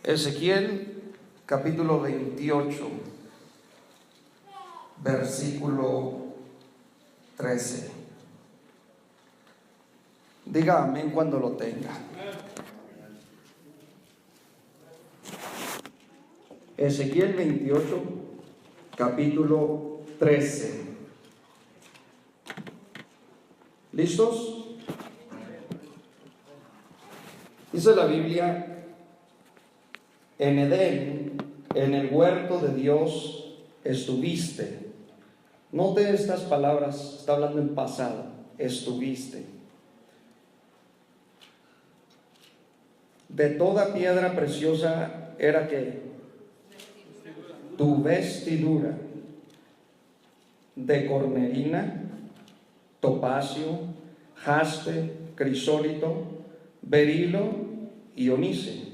Ezequiel capítulo 28, versículo 13. Diga amén cuando lo tenga. Ezequiel 28, capítulo 13. ¿Listos? Dice la Biblia: en Edén, en el huerto de Dios, estuviste. Note estas palabras, está hablando en pasado. Estuviste. De toda piedra preciosa era que tu vestidura, de cornelina, topacio, jaspe, crisólito, berilo y onice,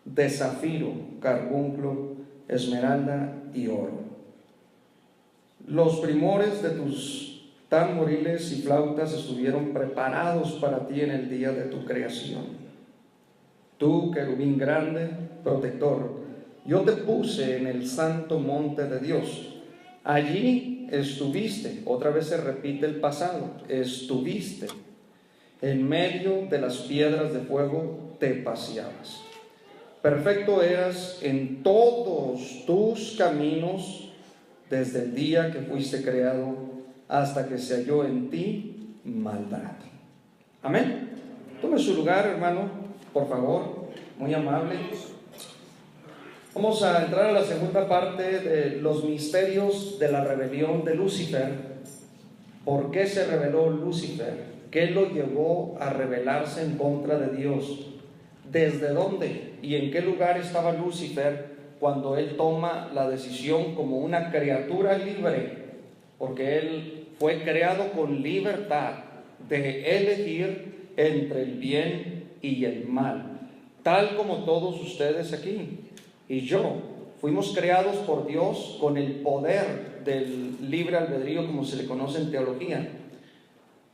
de zafiro, carbunclo, esmeralda y oro. Los primores de tus tamboriles y flautas estuvieron preparados para ti en el día de tu creación. Tú, querubín grande, protector, yo te puse en el santo monte de Dios. Allí estuviste, otra vez se repite el pasado, estuviste. En medio de las piedras de fuego te paseabas. Perfecto eras en todos tus caminos desde el día que fuiste creado hasta que se halló en ti maldad. Amén. Tome su lugar, hermano, por favor, muy amable. Vamos a entrar a la segunda parte de los misterios de la rebelión de Lucifer. ¿Por qué se rebeló Lucifer? ¿Qué lo llevó a rebelarse en contra de Dios? ¿Desde dónde y en qué lugar estaba Lucifer cuando él toma la decisión como una criatura libre? Porque él fue creado con libertad de elegir entre el bien y el mal, tal como todos ustedes aquí y yo fuimos creados por Dios con el poder del libre albedrío, como se le conoce en teología,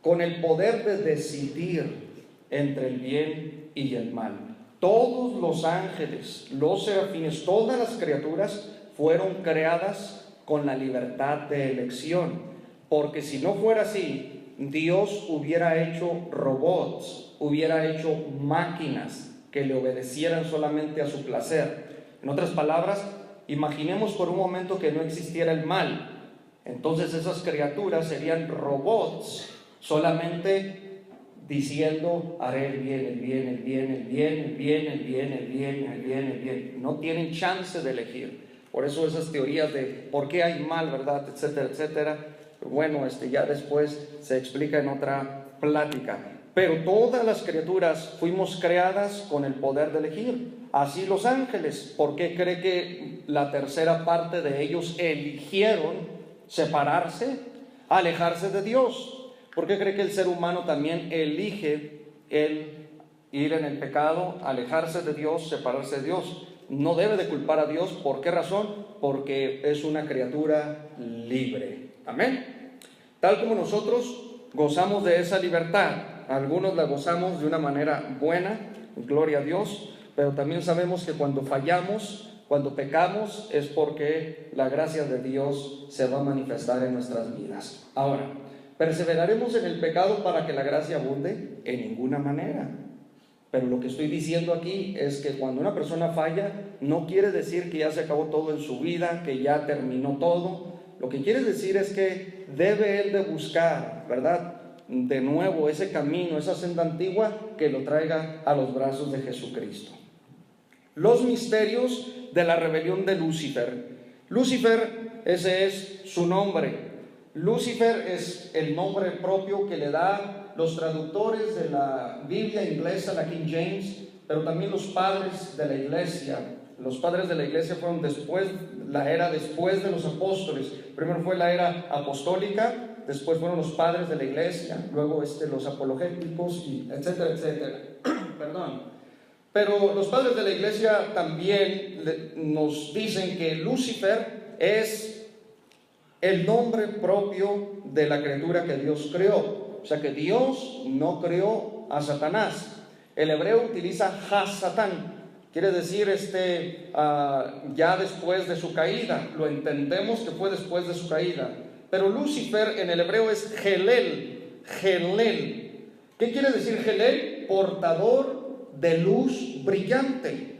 con el poder de decidir entre el bien y el mal. Todos los ángeles, los serafines, todas las criaturas fueron creadas con la libertad de elección, porque si no fuera así, Dios hubiera hecho robots, hubiera hecho máquinas que le obedecieran solamente a su placer. En otras palabras, imaginemos por un momento que no existiera el mal. Entonces esas criaturas serían robots, solamente diciendo: haré el bien, el bien, el bien, el bien, el bien, el bien, el bien, el bien, el bien. No tienen chance de elegir. Por eso esas teorías de por qué hay mal, ¿verdad?, etcétera, etcétera. Bueno, ya después se explica en otra plática. Pero todas las criaturas fuimos creadas con el poder de elegir. Así los ángeles. ¿Por qué cree que la tercera parte de ellos eligieron separarse, alejarse de Dios? ¿Por qué cree que el ser humano también elige el ir en el pecado, alejarse de Dios, separarse de Dios? No debe de culpar a Dios. ¿Por qué razón? Porque es una criatura libre. Amén. Tal como nosotros gozamos de esa libertad, algunos la gozamos de una manera buena, gloria a Dios, pero también sabemos que cuando fallamos, cuando pecamos, es porque la gracia de Dios se va a manifestar en nuestras vidas. Ahora, ¿perseveraremos en el pecado para que la gracia abunde? En ninguna manera. Pero lo que estoy diciendo aquí es que cuando una persona falla, no quiere decir que ya se acabó todo en su vida, que ya terminó todo. Lo que quiere decir es que debe él de buscar, ¿verdad?, de nuevo ese camino, esa senda antigua, que lo traiga a los brazos de Jesucristo. Los misterios de la rebelión de Lucifer. Lucifer, ese es su nombre. Lucifer es el nombre propio que le da los traductores de la Biblia inglesa, la King James, pero también los padres de la iglesia. Los padres de la iglesia fueron después, la era después de los apóstoles. Primero fue la era apostólica, después fueron los padres de la iglesia, luego los apologéticos, y etcétera, etcétera. Perdón. Pero los padres de la iglesia también nos dicen que Lucifer es el nombre propio de la criatura que Dios creó. O sea que Dios no creó a Satanás. El hebreo utiliza Hasatán. quiere decir ya después de su caída. Lo entendemos que fue después de su caída. Pero Lucifer en el hebreo es Helel. Helel. ¿Qué quiere decir Helel? Portador de luz brillante.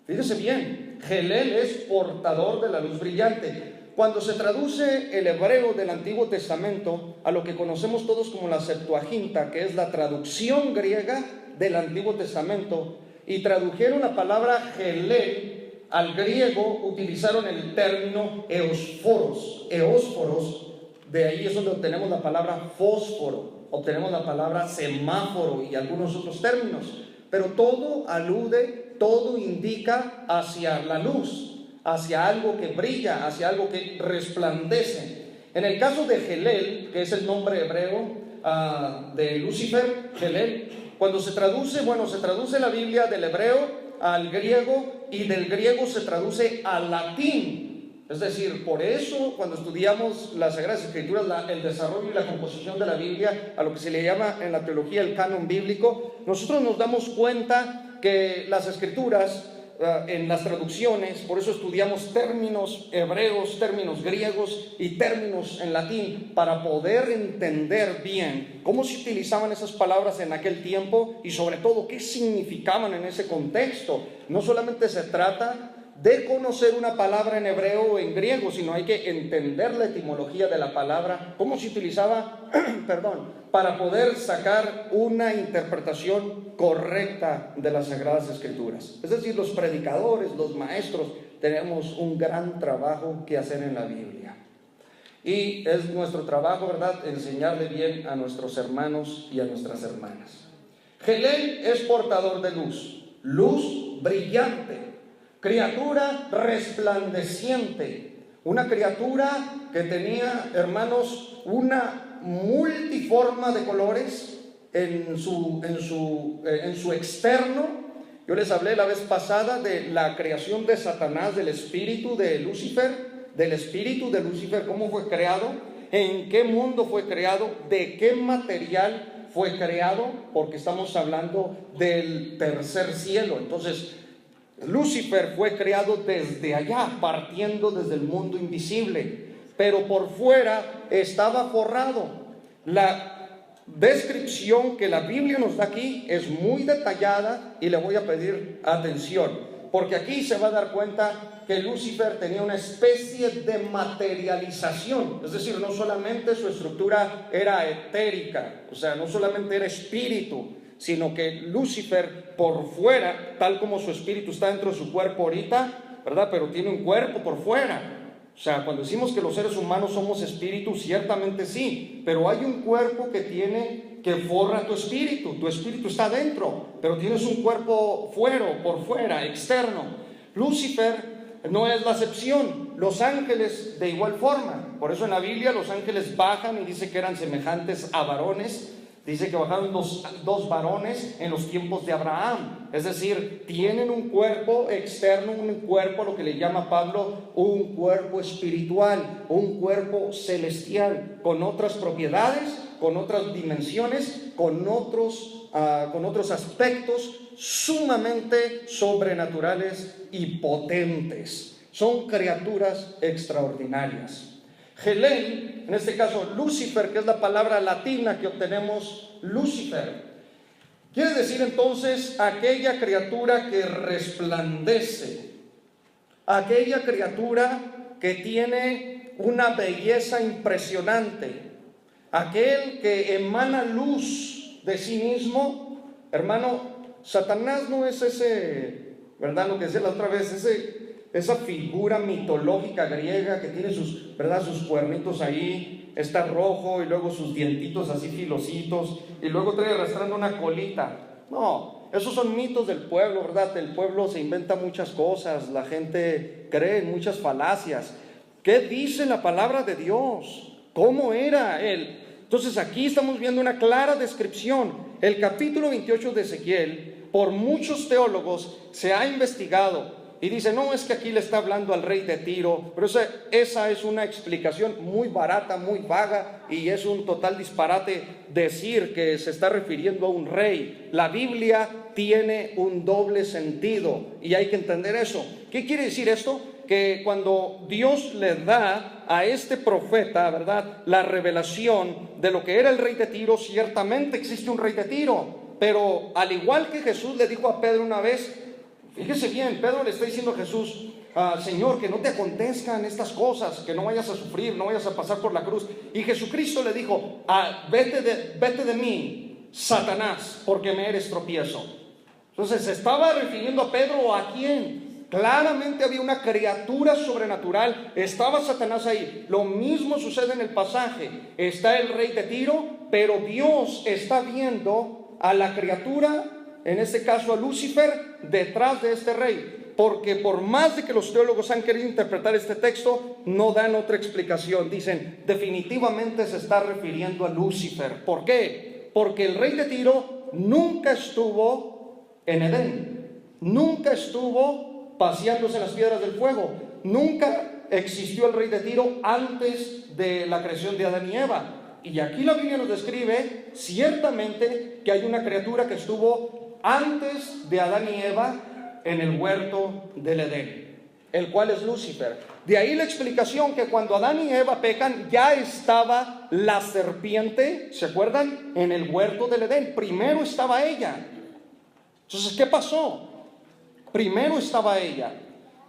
Fíjese bien, Helel es portador de la luz brillante. Cuando se traduce el hebreo del Antiguo Testamento a lo que conocemos todos como la Septuaginta, que es la traducción griega del Antiguo Testamento, y tradujeron la palabra Helel al griego, utilizaron el término eósforos. Eósforos, de ahí es donde obtenemos la palabra fósforo, obtenemos la palabra semáforo y algunos otros términos. Pero todo alude, todo indica hacia la luz, hacia algo que brilla, hacia algo que resplandece. En el caso de Helel, que es el nombre hebreo de Lucifer, Helel, cuando se traduce, se traduce la Biblia del hebreo al griego y del griego se traduce al latín. Es decir, por eso cuando estudiamos las Sagradas Escrituras, el desarrollo y la composición de la Biblia, a lo que se le llama en la teología el canon bíblico, nosotros nos damos cuenta que las Escrituras, en las traducciones, por eso estudiamos términos hebreos, términos griegos y términos en latín, para poder entender bien cómo se utilizaban esas palabras en aquel tiempo y sobre todo qué significaban en ese contexto. No solamente se trata de conocer una palabra en hebreo o en griego, sino hay que entender la etimología de la palabra, cómo se utilizaba, para poder sacar una interpretación correcta de las Sagradas Escrituras. Es decir, los predicadores, los maestros, tenemos un gran trabajo que hacer en la Biblia. Y es nuestro trabajo, ¿verdad?, enseñarle bien a nuestros hermanos y a nuestras hermanas. Helel es portador de luz, luz brillante, criatura resplandeciente, una criatura que tenía, hermanos, una multiforma de colores en su externo. Yo les hablé la vez pasada de la creación de Satanás, del espíritu de Lucifer, cómo fue creado, en qué mundo fue creado, de qué material fue creado, porque estamos hablando del tercer cielo. Entonces, Lucifer fue creado desde allá, partiendo desde el mundo invisible, pero por fuera estaba forrado. La descripción que la Biblia nos da aquí es muy detallada y le voy a pedir atención, porque aquí se va a dar cuenta que Lucifer tenía una especie de materialización, es decir, no solamente su estructura era etérica, o sea, no solamente era espíritu, sino que Lucifer por fuera, tal como su espíritu está dentro de su cuerpo ahorita, ¿verdad?, pero tiene un cuerpo por fuera. O sea, cuando decimos que los seres humanos somos espíritus, ciertamente sí, pero hay un cuerpo que forra tu espíritu está dentro, pero tienes un cuerpo por fuera, externo. Lucifer no es la excepción, los ángeles de igual forma. Por eso en la Biblia los ángeles bajan y dice que eran semejantes a varones. Dice que bajaron dos varones en los tiempos de Abraham. Es decir, tienen un cuerpo externo, un cuerpo, lo que le llama Pablo, un cuerpo espiritual, un cuerpo celestial, con otras propiedades, con otras dimensiones, con otros aspectos sumamente sobrenaturales y potentes. Son criaturas extraordinarias. Helel, en este caso Lucifer, que es la palabra latina que obtenemos, Lucifer, quiere decir entonces aquella criatura que resplandece, aquella criatura que tiene una belleza impresionante, aquel que emana luz de sí mismo. Hermano, Satanás no es ese, ¿verdad?, lo que decía la otra vez, esa figura mitológica griega que tiene sus cuernitos ahí, está rojo y luego sus dientitos así filositos y luego trae arrastrando una colita. No, esos son mitos del pueblo, ¿verdad? El pueblo se inventa muchas cosas, la gente cree en muchas falacias. ¿Qué dice la palabra de Dios? ¿Cómo era él? Entonces aquí estamos viendo una clara descripción. El capítulo 28 de Ezequiel, por muchos teólogos se ha investigado Y dice, no, es que aquí le está hablando al rey de Tiro. Pero esa es una explicación muy barata, muy vaga, y es un total disparate decir que se está refiriendo a un rey. La Biblia tiene un doble sentido y hay que entender eso. ¿Qué quiere decir esto? Que cuando Dios le da a este profeta, ¿verdad?, la revelación de lo que era el rey de Tiro, ciertamente existe un rey de Tiro, pero al igual que Jesús le dijo a Pedro una vez, fíjese bien, Pedro le está diciendo a Jesús, Señor, que no te acontezcan estas cosas, que no vayas a sufrir, no vayas a pasar por la cruz. Y Jesucristo le dijo, vete de mí, Satanás, porque me eres tropiezo. Entonces, ¿se estaba refiriendo a Pedro o a quién? Claramente había una criatura sobrenatural, estaba Satanás ahí. Lo mismo sucede en el pasaje, está el rey de Tiro, pero Dios está viendo a la criatura, en este caso a Lucifer, detrás de este rey. Porque por más de que los teólogos han querido interpretar este texto, no dan otra explicación. Dicen, definitivamente se está refiriendo a Lucifer. ¿Por qué? Porque el rey de Tiro nunca estuvo en Edén, nunca estuvo paseándose en las piedras del fuego, nunca existió el rey de Tiro antes de la creación de Adán y Eva. Y aquí la Biblia nos describe ciertamente que hay una criatura que estuvo antes de Adán y Eva en el huerto del Edén, el cual es Lucifer. De ahí la explicación que cuando Adán y Eva pecan, ya estaba la serpiente, ¿se acuerdan?, en el huerto del Edén. Primero estaba ella. Entonces, ¿qué pasó? Primero estaba ella.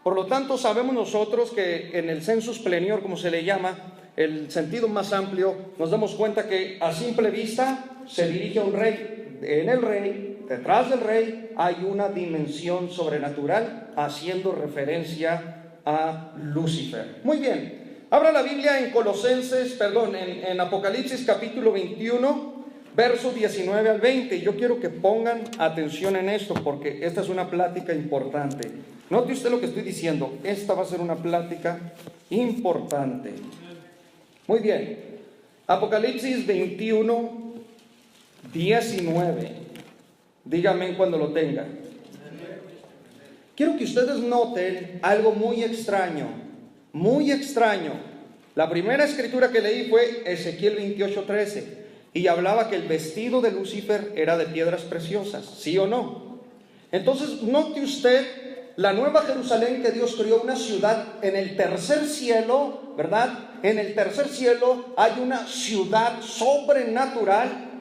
Por lo tanto, sabemos nosotros que en el sensus plenior, como se le llama, el sentido más amplio, nos damos cuenta que a simple vista se dirige a un rey. En el rey, detrás del rey, hay una dimensión sobrenatural haciendo referencia a Lucifer. Muy bien, abra la Biblia en Apocalipsis capítulo 21, verso 19 al 20. Yo quiero que pongan atención en esto, porque esta es una plática importante. Note usted lo que estoy diciendo, esta va a ser una plática importante. Muy bien, Apocalipsis 21, 19. Dígame cuando lo tenga. Quiero que ustedes noten algo muy extraño, muy extraño. La primera escritura que leí fue Ezequiel 28:13, y hablaba que el vestido de Lucifer era de piedras preciosas, ¿sí o no? Entonces, note usted la nueva Jerusalén que Dios creó, una ciudad en el tercer cielo, ¿verdad? En el tercer cielo hay una ciudad sobrenatural,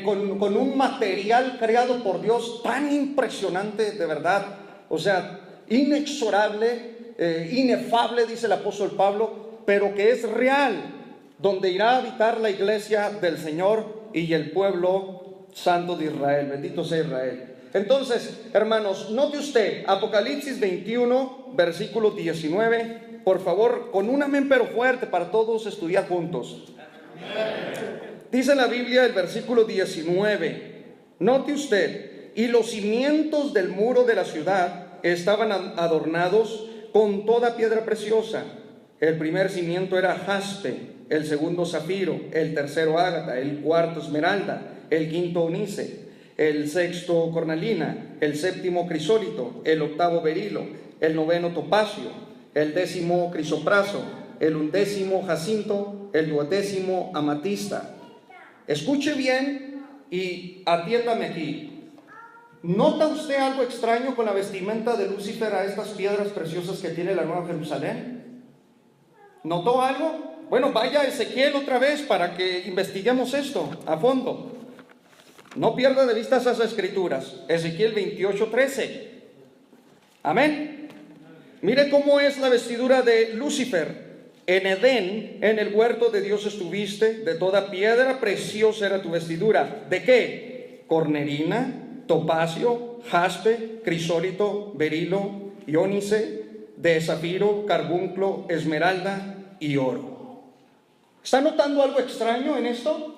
con un material creado por Dios tan impresionante, de verdad, o sea, inexorable, inefable, dice el apóstol Pablo, pero que es real, donde irá a habitar la iglesia del Señor y el pueblo santo de Israel. Bendito sea Israel. Entonces, hermanos, note usted Apocalipsis 21, versículo 19, por favor, con un amén pero fuerte para todos estudiar juntos. Dice la Biblia, el versículo 19, note usted, y los cimientos del muro de la ciudad estaban adornados con toda piedra preciosa. El primer cimiento era jaspe, el segundo zafiro, el tercero ágata, el cuarto esmeralda, el quinto onice, el sexto cornalina, el séptimo crisólito, el octavo berilo, el noveno topacio, el décimo crisopraso, el undécimo jacinto, el duodécimo amatista. Escuche bien y atiéndame aquí. ¿Nota usted algo extraño con la vestimenta de Lucifer a estas piedras preciosas que tiene la Nueva Jerusalén? ¿Notó algo? Bueno, vaya a Ezequiel otra vez para que investiguemos esto a fondo. No pierda de vista esas escrituras. Ezequiel 28:13. Amén. Mire cómo es la vestidura de Lucifer. En Edén, en el huerto de Dios estuviste, de toda piedra preciosa era tu vestidura. ¿De qué? Cornerina, topacio, jaspe, crisólito, berilo, iónice, de zafiro, carbunclo, esmeralda y oro. ¿Está notando algo extraño en esto?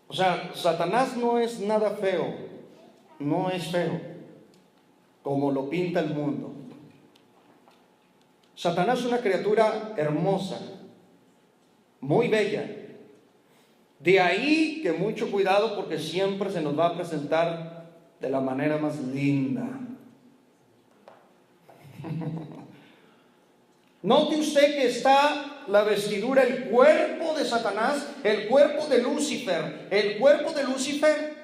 O sea, Satanás no es nada feo, no es feo, como lo pinta el mundo. Satanás es una criatura hermosa, muy bella. De ahí que mucho cuidado, porque siempre se nos va a presentar de la manera más linda. Note usted que está la vestidura, el cuerpo de Satanás, el cuerpo de Lucifer. El cuerpo de Lucifer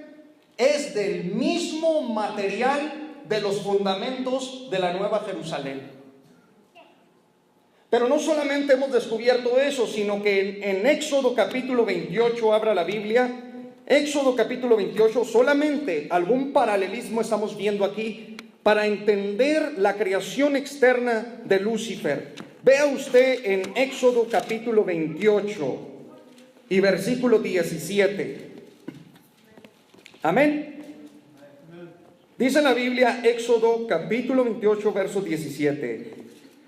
es del mismo material de los fundamentos de la Nueva Jerusalén. Pero no solamente hemos descubierto eso, sino que en Éxodo capítulo 28, abra la Biblia, Éxodo capítulo 28, solamente algún paralelismo estamos viendo aquí para entender la creación externa de Lucifer. Vea usted en Éxodo capítulo 28 y versículo 17. Amén. Dice la Biblia, Éxodo capítulo 28, verso 17: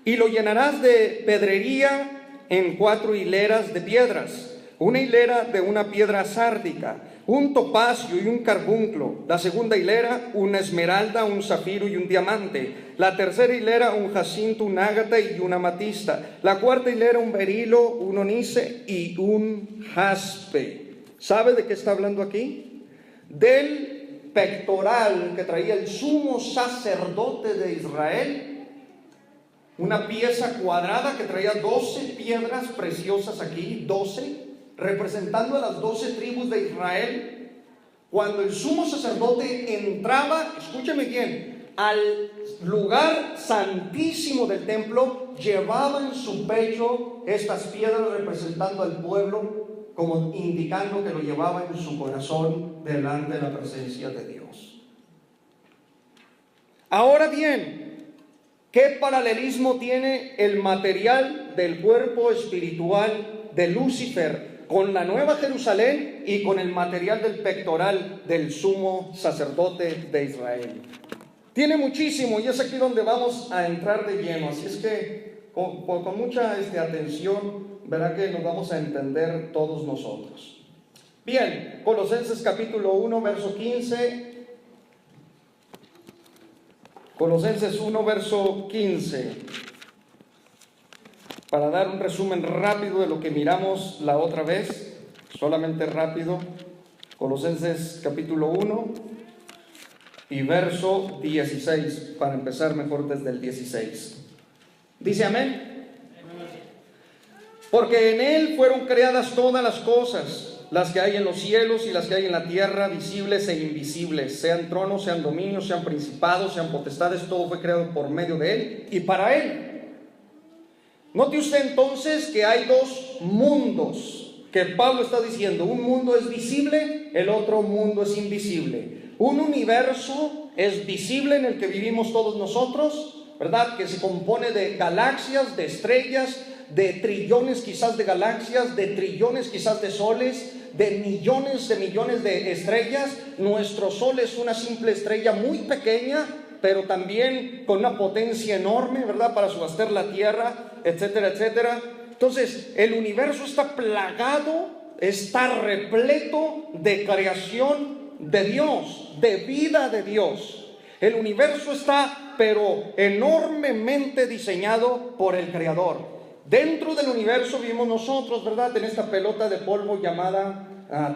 y lo llenarás de pedrería en 4 hileras de piedras, una hilera de una piedra sárdica, un topacio y un carbunclo, la segunda hilera una esmeralda, un zafiro y un diamante, la tercera hilera un jacinto, un ágata y una amatista, la cuarta hilera un berilo, un onice y un jaspe. ¿Sabe de qué está hablando aquí? Del pectoral que traía el sumo sacerdote de Israel, una pieza cuadrada que traía 12 piedras preciosas aquí, 12, representando a las 12 tribus de Israel. Cuando el sumo sacerdote entraba, escúcheme bien, al lugar santísimo del templo, llevaba en su pecho estas piedras representando al pueblo, como indicando que lo llevaba en su corazón delante de la presencia de Dios. Ahora bien, ¿qué paralelismo tiene el material del cuerpo espiritual de Lucifer con la Nueva Jerusalén y con el material del pectoral del sumo sacerdote de Israel? Tiene muchísimo, y es aquí donde vamos a entrar de lleno. Así es que con mucha atención verá que nos vamos a entender todos nosotros. Bien, Colosenses capítulo 1, verso 15. Colosenses 1, verso 15. Para dar un resumen rápido de lo que miramos la otra vez, solamente rápido. Colosenses capítulo 1 y verso 16, para empezar mejor desde el 16. Dice amén. Porque en Él fueron creadas todas las cosas, las que hay en los cielos y las que hay en la tierra, visibles e invisibles, sean tronos, sean dominios, sean principados, sean potestades, todo fue creado por medio de Él y para Él. Note usted entonces que hay dos mundos que Pablo está diciendo. Un mundo es visible, el otro mundo es invisible. Un universo es visible en el que vivimos todos nosotros, ¿verdad? Que se compone de galaxias, de estrellas, de trillones quizás de galaxias, de trillones quizás de soles, de millones de estrellas. Nuestro sol es una simple estrella muy pequeña, pero también con una potencia enorme, ¿verdad? Para subastecer la tierra, etcétera, etcétera. Entonces, el universo está plagado, está repleto de creación de Dios, de vida de Dios. El universo está, pero enormemente diseñado por el Creador. Dentro del universo vivimos nosotros, ¿verdad? En esta pelota de polvo llamada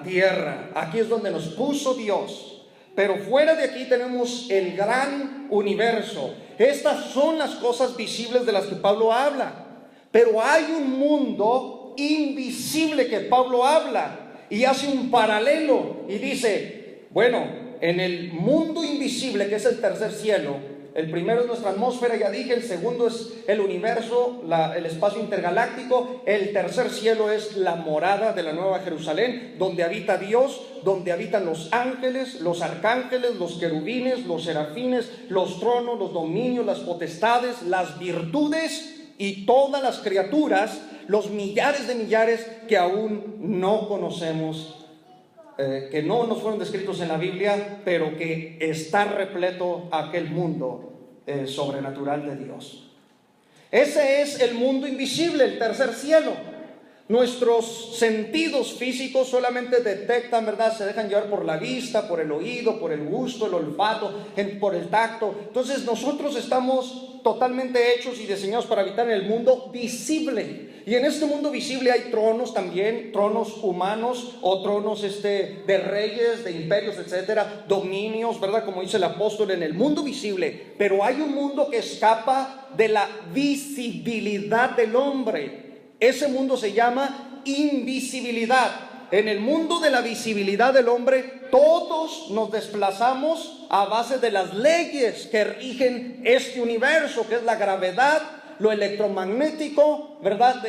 tierra. Aquí es donde nos puso Dios. Pero fuera de aquí tenemos el gran universo. Estas son las cosas visibles de las que Pablo habla. Pero hay un mundo invisible que Pablo habla y hace un paralelo y dice, bueno, en el mundo invisible que es el tercer cielo, el primero es nuestra atmósfera, ya dije, el segundo es el universo, el espacio intergaláctico, el tercer cielo es la morada de la Nueva Jerusalén, donde habita Dios, donde habitan los ángeles, los arcángeles, los querubines, los serafines, los tronos, los dominios, las potestades, las virtudes y todas las criaturas, los millares de millares que aún no conocemos, que no nos fueron descritos en la Biblia, pero que está repleto aquel mundo sobrenatural de Dios. Ese es el mundo invisible, el tercer cielo. Nuestros sentidos físicos solamente detectan, ¿verdad? Se dejan llevar por la vista, por el oído, por el gusto, el olfato, por el tacto. Entonces nosotros estamos totalmente hechos y diseñados para habitar en el mundo visible. Y en este mundo visible hay tronos también, tronos humanos o tronos de reyes, de imperios, etcétera, dominios, ¿verdad? Como dice el apóstol, en el mundo visible. Pero hay un mundo que escapa de la visibilidad del hombre. Ese mundo se llama invisibilidad. En el mundo de la visibilidad del hombre, todos nos desplazamos a base de las leyes que rigen este universo, que es la gravedad, lo electromagnético, ¿verdad?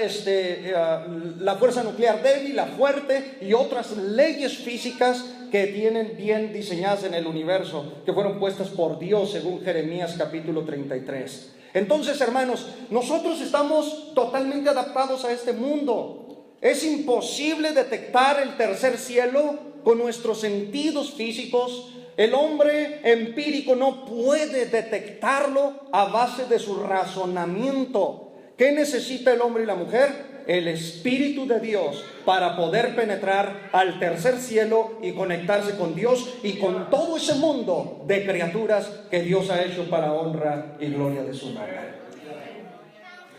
La fuerza nuclear débil, la fuerte y otras leyes físicas que tienen bien diseñadas en el universo, que fueron puestas por Dios según Jeremías capítulo 33. Entonces, hermanos, nosotros estamos totalmente adaptados a este mundo. Es imposible detectar el tercer cielo con nuestros sentidos físicos. El hombre empírico no puede detectarlo a base de su razonamiento. ¿Qué necesita el hombre y la mujer? El Espíritu de Dios para poder penetrar al tercer cielo y conectarse con Dios y con todo ese mundo de criaturas que Dios ha hecho para honra y gloria de su nombre.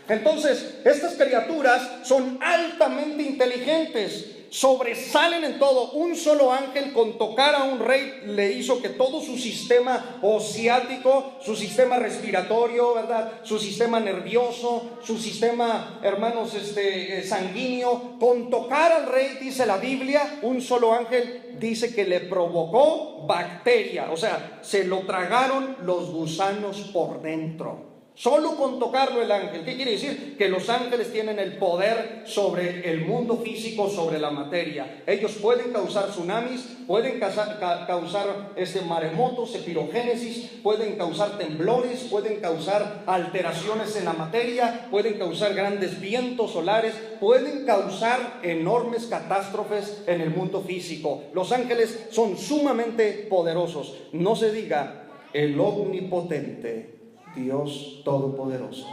Entonces, estas criaturas son altamente inteligentes, sobresalen en todo. Un solo ángel con tocar a un rey le hizo que todo su sistema ociático, su sistema respiratorio, ¿verdad? Su sistema nervioso, su sistema, hermanos, sanguíneo, con tocar al rey, dice la Biblia, un solo ángel dice que le provocó bacteria, o sea, se lo tragaron los gusanos por dentro. Solo con tocarlo el ángel. ¿Qué quiere decir? Que los ángeles tienen el poder sobre el mundo físico, sobre la materia. Ellos pueden causar tsunamis, pueden causar maremotos, epirogénesis, pueden causar temblores, pueden causar alteraciones en la materia, pueden causar grandes vientos solares, pueden causar enormes catástrofes en el mundo físico. Los ángeles son sumamente poderosos. No se diga el omnipotente Dios Todopoderoso.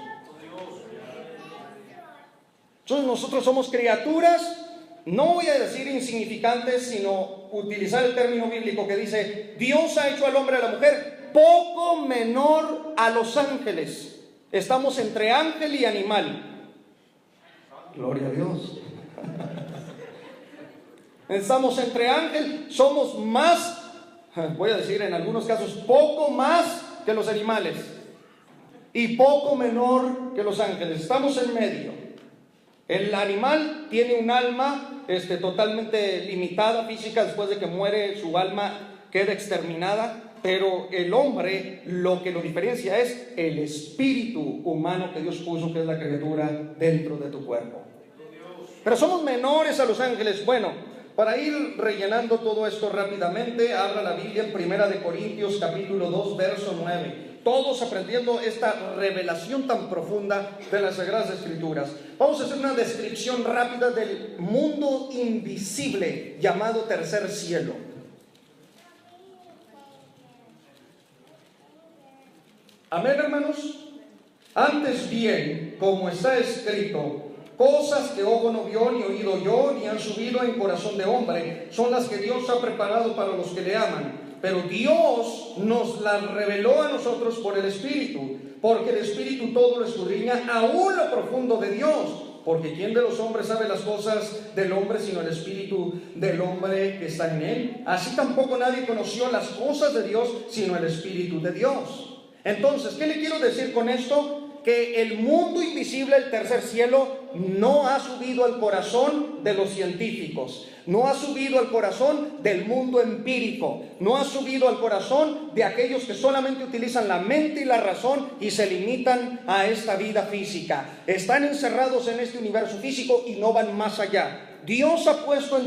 Entonces nosotros somos criaturas, no voy a decir insignificantes, sino utilizar el término bíblico que dice: Dios ha hecho al hombre y a la mujer poco menor a los ángeles. Estamos entre ángel y animal. Gloria a Dios. Estamos entre ángel, somos más, voy a decir en algunos casos, poco más que los animales y poco menor que los ángeles. Estamos en medio. El animal tiene un alma totalmente limitada, física. Después de que muere, su alma queda exterminada. Pero el hombre, lo que lo diferencia es el espíritu humano que Dios puso, que es la criatura dentro de tu cuerpo. Pero somos menores a los ángeles. Bueno, para ir rellenando todo esto rápidamente, habla la Biblia en 1 Corintios capítulo 2, verso 9. Todos aprendiendo esta revelación tan profunda de las Sagradas Escrituras. Vamos a hacer una descripción rápida del mundo invisible llamado tercer cielo. Amén, hermanos. Antes bien, como está escrito, cosas que ojo no vio, ni oído yo, ni han subido en corazón de hombre, son las que Dios ha preparado para los que le aman. Pero Dios nos las reveló a nosotros por el Espíritu, porque el Espíritu todo lo escudriña, aún lo profundo de Dios. Porque ¿quién de los hombres sabe las cosas del hombre sino el Espíritu del hombre que está en él? Así tampoco nadie conoció las cosas de Dios sino el Espíritu de Dios. Entonces, ¿qué le quiero decir con esto? Que el mundo invisible, el tercer cielo, no ha subido al corazón de los científicos, no ha subido al corazón del mundo empírico, no ha subido al corazón de aquellos que solamente utilizan la mente y la razón y se limitan a esta vida física. Están encerrados en este universo físico y no van más allá. Dios ha puesto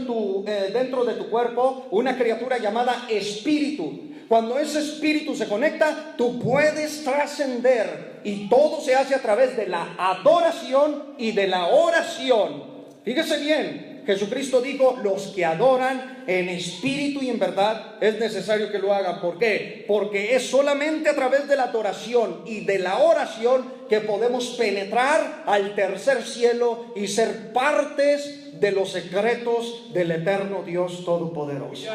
dentro de tu cuerpo una criatura llamada espíritu. Cuando ese espíritu se conecta, tú puedes trascender, y todo se hace a través de la adoración y de la oración. Fíjese bien, Jesucristo dijo, los que adoran en espíritu y en verdad es necesario que lo hagan. ¿Por qué? Porque es solamente a través de la adoración y de la oración que podemos penetrar al tercer cielo y ser partes de los secretos del eterno Dios Todopoderoso.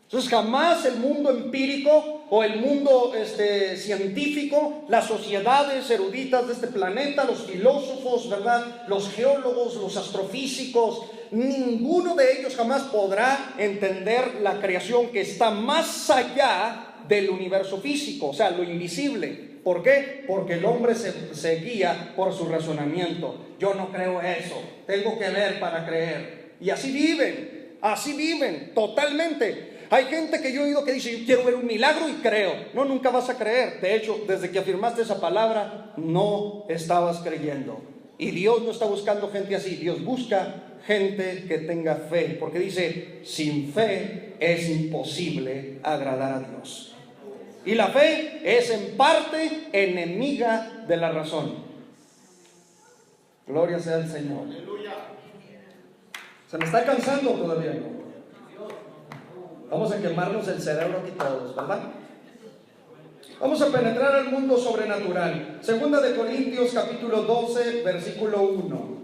Entonces jamás el mundo empírico o el mundo científico, las sociedades eruditas de este planeta, los filósofos, ¿verdad?, los geólogos, los astrofísicos, ninguno de ellos jamás podrá entender la creación que está más allá del universo físico, o sea, lo invisible. ¿Por qué? Porque el hombre se guía por su razonamiento. Yo no creo eso, tengo que ver para creer. Y así viven totalmente. Hay gente que yo he oído que dice, yo quiero ver un milagro y creo. No, nunca vas a creer. De hecho, desde que afirmaste esa palabra, no estabas creyendo. Y Dios no está buscando gente así. Dios busca gente que tenga fe. Porque dice, sin fe es imposible agradar a Dios. Y la fe es en parte enemiga de la razón. Gloria sea al Señor. ¿Se me está cansando todavía? No. Vamos a quemarnos el cerebro aquí todos, ¿verdad? Vamos a penetrar al mundo sobrenatural. Segunda de Corintios capítulo 12, versículo 1.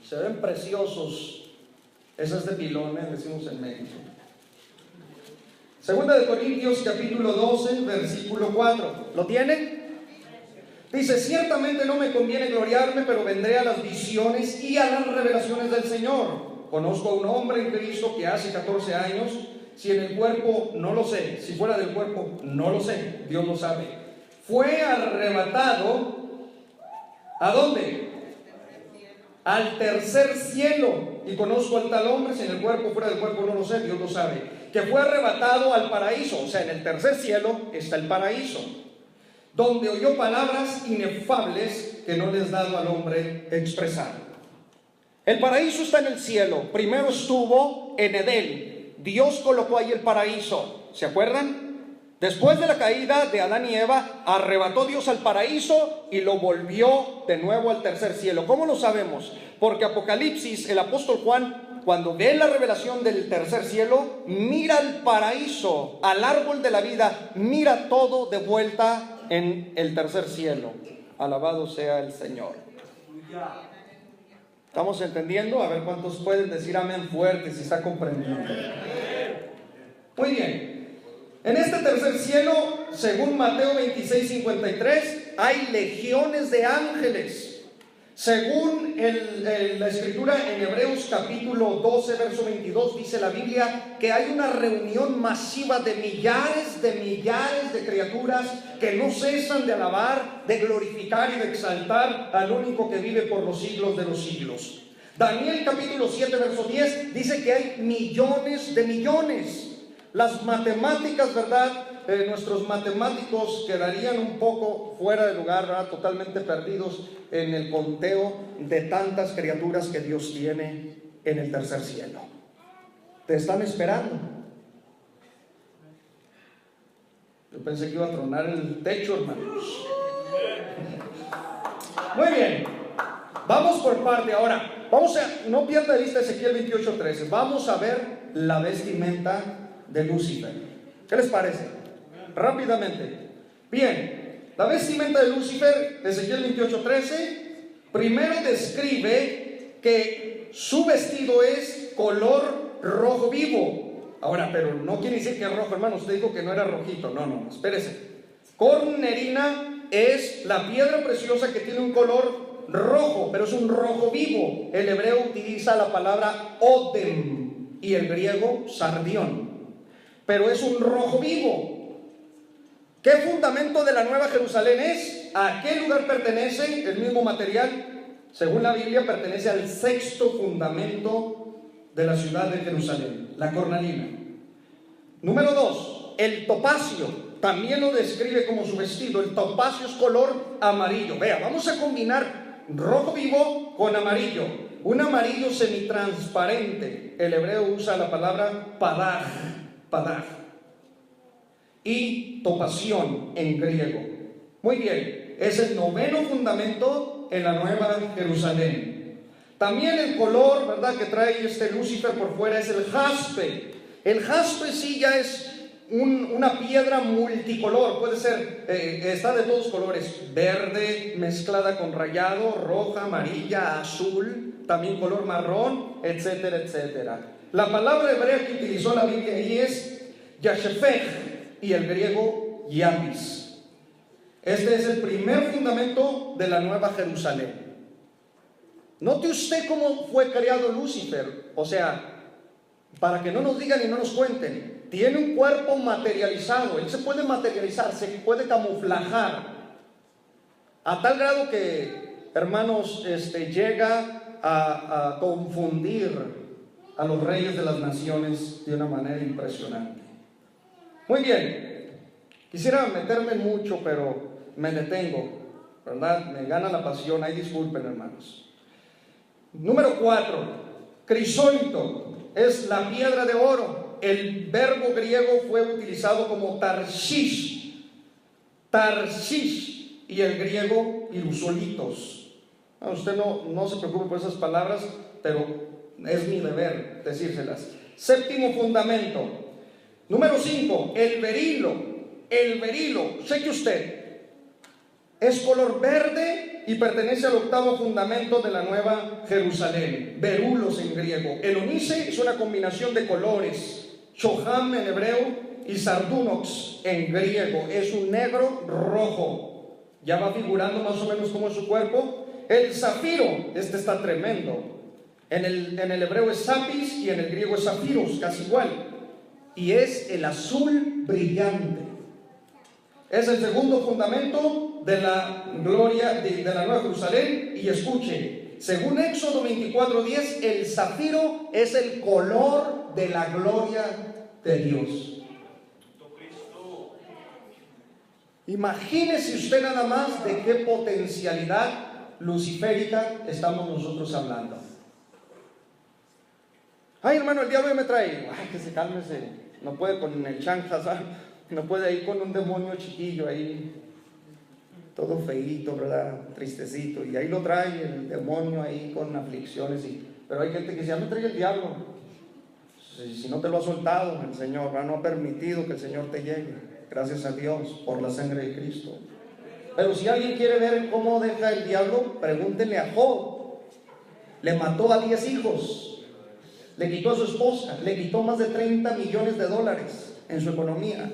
Se ven preciosos. Esas de pilones, decimos en México. Segunda de Corintios capítulo 12, versículo 4. ¿Lo tienen? Dice, ciertamente no me conviene gloriarme, pero vendré a las visiones y a las revelaciones del Señor. Conozco a un hombre en Cristo que hace 14 años, si en el cuerpo no lo sé, si fuera del cuerpo no lo sé, Dios lo sabe. Fue arrebatado, ¿a dónde? Al tercer cielo. Y conozco al tal hombre, si en el cuerpo, fuera del cuerpo no lo sé, Dios lo sabe. Que fue arrebatado al paraíso, o sea, en el tercer cielo está el paraíso, donde oyó palabras inefables que no les dado al hombre expresar. El paraíso está en el cielo. Primero estuvo en Edén. Dios colocó ahí el paraíso. ¿Se acuerdan? Después de la caída de Adán y Eva, arrebató Dios al paraíso y lo volvió de nuevo al tercer cielo. ¿Cómo lo sabemos? Porque Apocalipsis, el apóstol Juan, cuando ve la revelación del tercer cielo, mira el paraíso, al árbol de la vida, mira todo de vuelta en el tercer cielo. Alabado sea el Señor. ¿Estamos entendiendo? A ver cuántos pueden decir amén fuerte si está comprendiendo. Muy bien. En este tercer cielo, según Mateo 26:53, hay legiones de ángeles. Según la escritura en Hebreos capítulo 12, verso 22, dice la Biblia que hay una reunión masiva de millares de criaturas que no cesan de alabar, de glorificar y de exaltar al único que vive por los siglos de los siglos. Daniel capítulo 7, verso 10 dice que hay millones de millones. Las matemáticas, ¿verdad? Nuestros matemáticos quedarían un poco fuera de lugar, ¿verdad? Totalmente perdidos en el conteo de tantas criaturas que Dios tiene en el tercer cielo. Te están esperando. Yo pensé que iba a tronar el techo, hermanos. Muy bien, vamos por parte ahora. No pierda de vista Ezequiel 28:13. Vamos a ver la vestimenta de Lucifer. ¿Qué les parece? Rápidamente. Bien, la vestimenta de Lucifer, Ezequiel 28:13, primero describe que su vestido es color rojo vivo. Ahora, pero no quiere decir que es rojo, hermano. Usted dijo que no era rojito. No, espérese. Cornerina es la piedra preciosa que tiene un color rojo, pero es un rojo vivo. El hebreo utiliza la palabra odem y el griego sardión, pero es un rojo vivo. ¿Qué fundamento de la Nueva Jerusalén es? ¿A qué lugar pertenece el mismo material? Según la Biblia, pertenece al sexto fundamento de la ciudad de Jerusalén, la cornalina. Número 2, el topacio. También lo describe como su vestido. El topacio es color amarillo. Vea, vamos a combinar rojo vivo con amarillo. Un amarillo semitransparente. El hebreo usa la palabra padaj. Y topación en griego. Muy bien, es el noveno fundamento en la Nueva Jerusalén. También el color, ¿verdad?, que trae este Lucifer por fuera es el jaspe. El jaspe sí ya es una piedra multicolor, puede ser, está de todos colores, verde mezclada con rayado, roja, amarilla, azul, también color marrón, etcétera, etcétera. La palabra hebrea que utilizó la Biblia ahí es yashefech y el griego yabis. Este es el primer fundamento de la Nueva Jerusalén. Note usted cómo fue creado Lucifer, o sea, para que no nos digan y no nos cuenten. Tiene un cuerpo materializado, él se puede materializar, se puede camuflajar, a tal grado que, hermanos, llega a confundir a los reyes de las naciones de una manera impresionante. Muy bien, quisiera meterme mucho, pero me detengo, ¿verdad? Me gana la pasión, ahí disculpen, hermanos. Número 4, crisólito, es la piedra de oro. El verbo griego fue utilizado como tarshish, y el griego irusolitos. Usted no se preocupe por esas palabras, pero es mi deber decírselas. Séptimo fundamento. Número 5, el berilo. El berilo, cheque usted, es color verde y pertenece al octavo fundamento de la Nueva Jerusalén. Berulos en griego. El onice es una combinación de colores. Shoham en hebreo y sardunox en griego. Es un negro rojo. Ya va figurando más o menos cómo es su cuerpo. El zafiro, este está tremendo. En el hebreo es sapis y en el griego es zafiros, casi igual. Y es el azul brillante. Es el segundo fundamento de la gloria de la Nueva Jerusalén. Y escuche, según Éxodo 24:10, el zafiro es el color de la gloria de Dios. Imagínese usted nada más de qué potencialidad luciférica estamos nosotros hablando. Ay, hermano, el diablo me trae. Ay, que se cálmese. No puede con el chanjas, no puede ir con un demonio chiquillo ahí, todo feíto, ¿verdad? Tristecito. Y ahí lo trae el demonio ahí con aflicciones. Pero hay gente que dice, ya me trae el diablo. Si no te lo ha soltado el Señor, no ha permitido que el Señor te llegue. Gracias a Dios por la sangre de Cristo. Pero si alguien quiere ver cómo deja el diablo, pregúntenle a Job. Le mató a 10 hijos, le quitó a su esposa, le quitó más de 30 millones de dólares en su economía,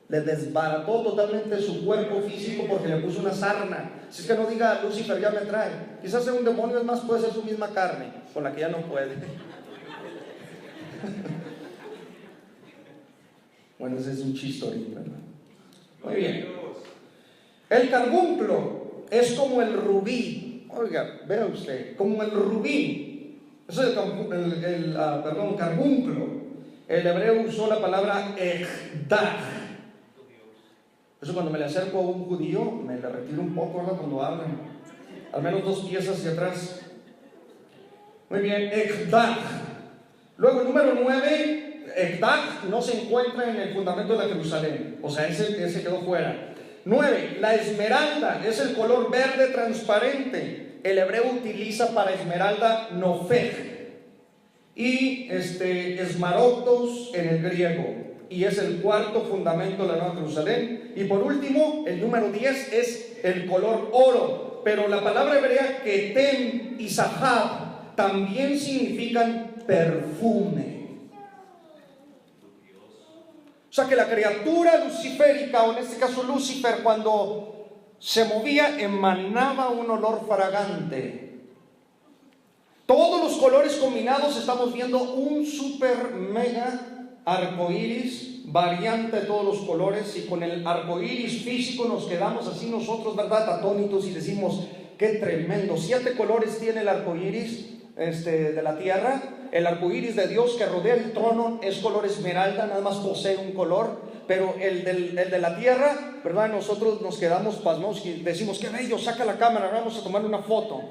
le desbarató totalmente su cuerpo físico porque le puso una sarna. Si es que no diga Lucifer ya me trae, quizás sea un demonio, es más, puede ser su misma carne con la que ya no puede. Bueno, ese es un chistorín, ¿verdad? Muy bien. El carbunclo es como el rubí. Oiga, vea usted, como el rubí. Eso es el carbunclo. El hebreo usó la palabra ejdah. Eso cuando me le acerco a un judío, me le retiro un poco, ¿verdad? Cuando hablan, al menos 2 pies hacia atrás. Muy bien, ejdah. Luego el número 9, ejdah no se encuentra en el fundamento de Jerusalén, o sea, ese quedó fuera. 9, la esmeralda es el color verde transparente. El hebreo utiliza para esmeralda nofej y esmaragdos en el griego, y es el cuarto fundamento de la Nueva Jerusalén. Y por último, el número 10 es el color oro, pero la palabra hebrea ketem y zahab también significan perfume. O sea que la criatura luciférica, o en este caso Lucifer, cuando se movía, emanaba un olor fragante. Todos los colores combinados, estamos viendo un super mega arcoíris, variante de todos los colores, y con el arcoíris físico nos quedamos así nosotros, ¿verdad?, atónitos, y decimos, qué tremendo. 7 colores tiene el arcoíris de la tierra. El arcoíris de Dios que rodea el trono es color esmeralda, nada más posee un color. Pero el de la tierra, ¿verdad?, nosotros nos quedamos pasmados y decimos, qué bello, saca la cámara, vamos a tomar una foto.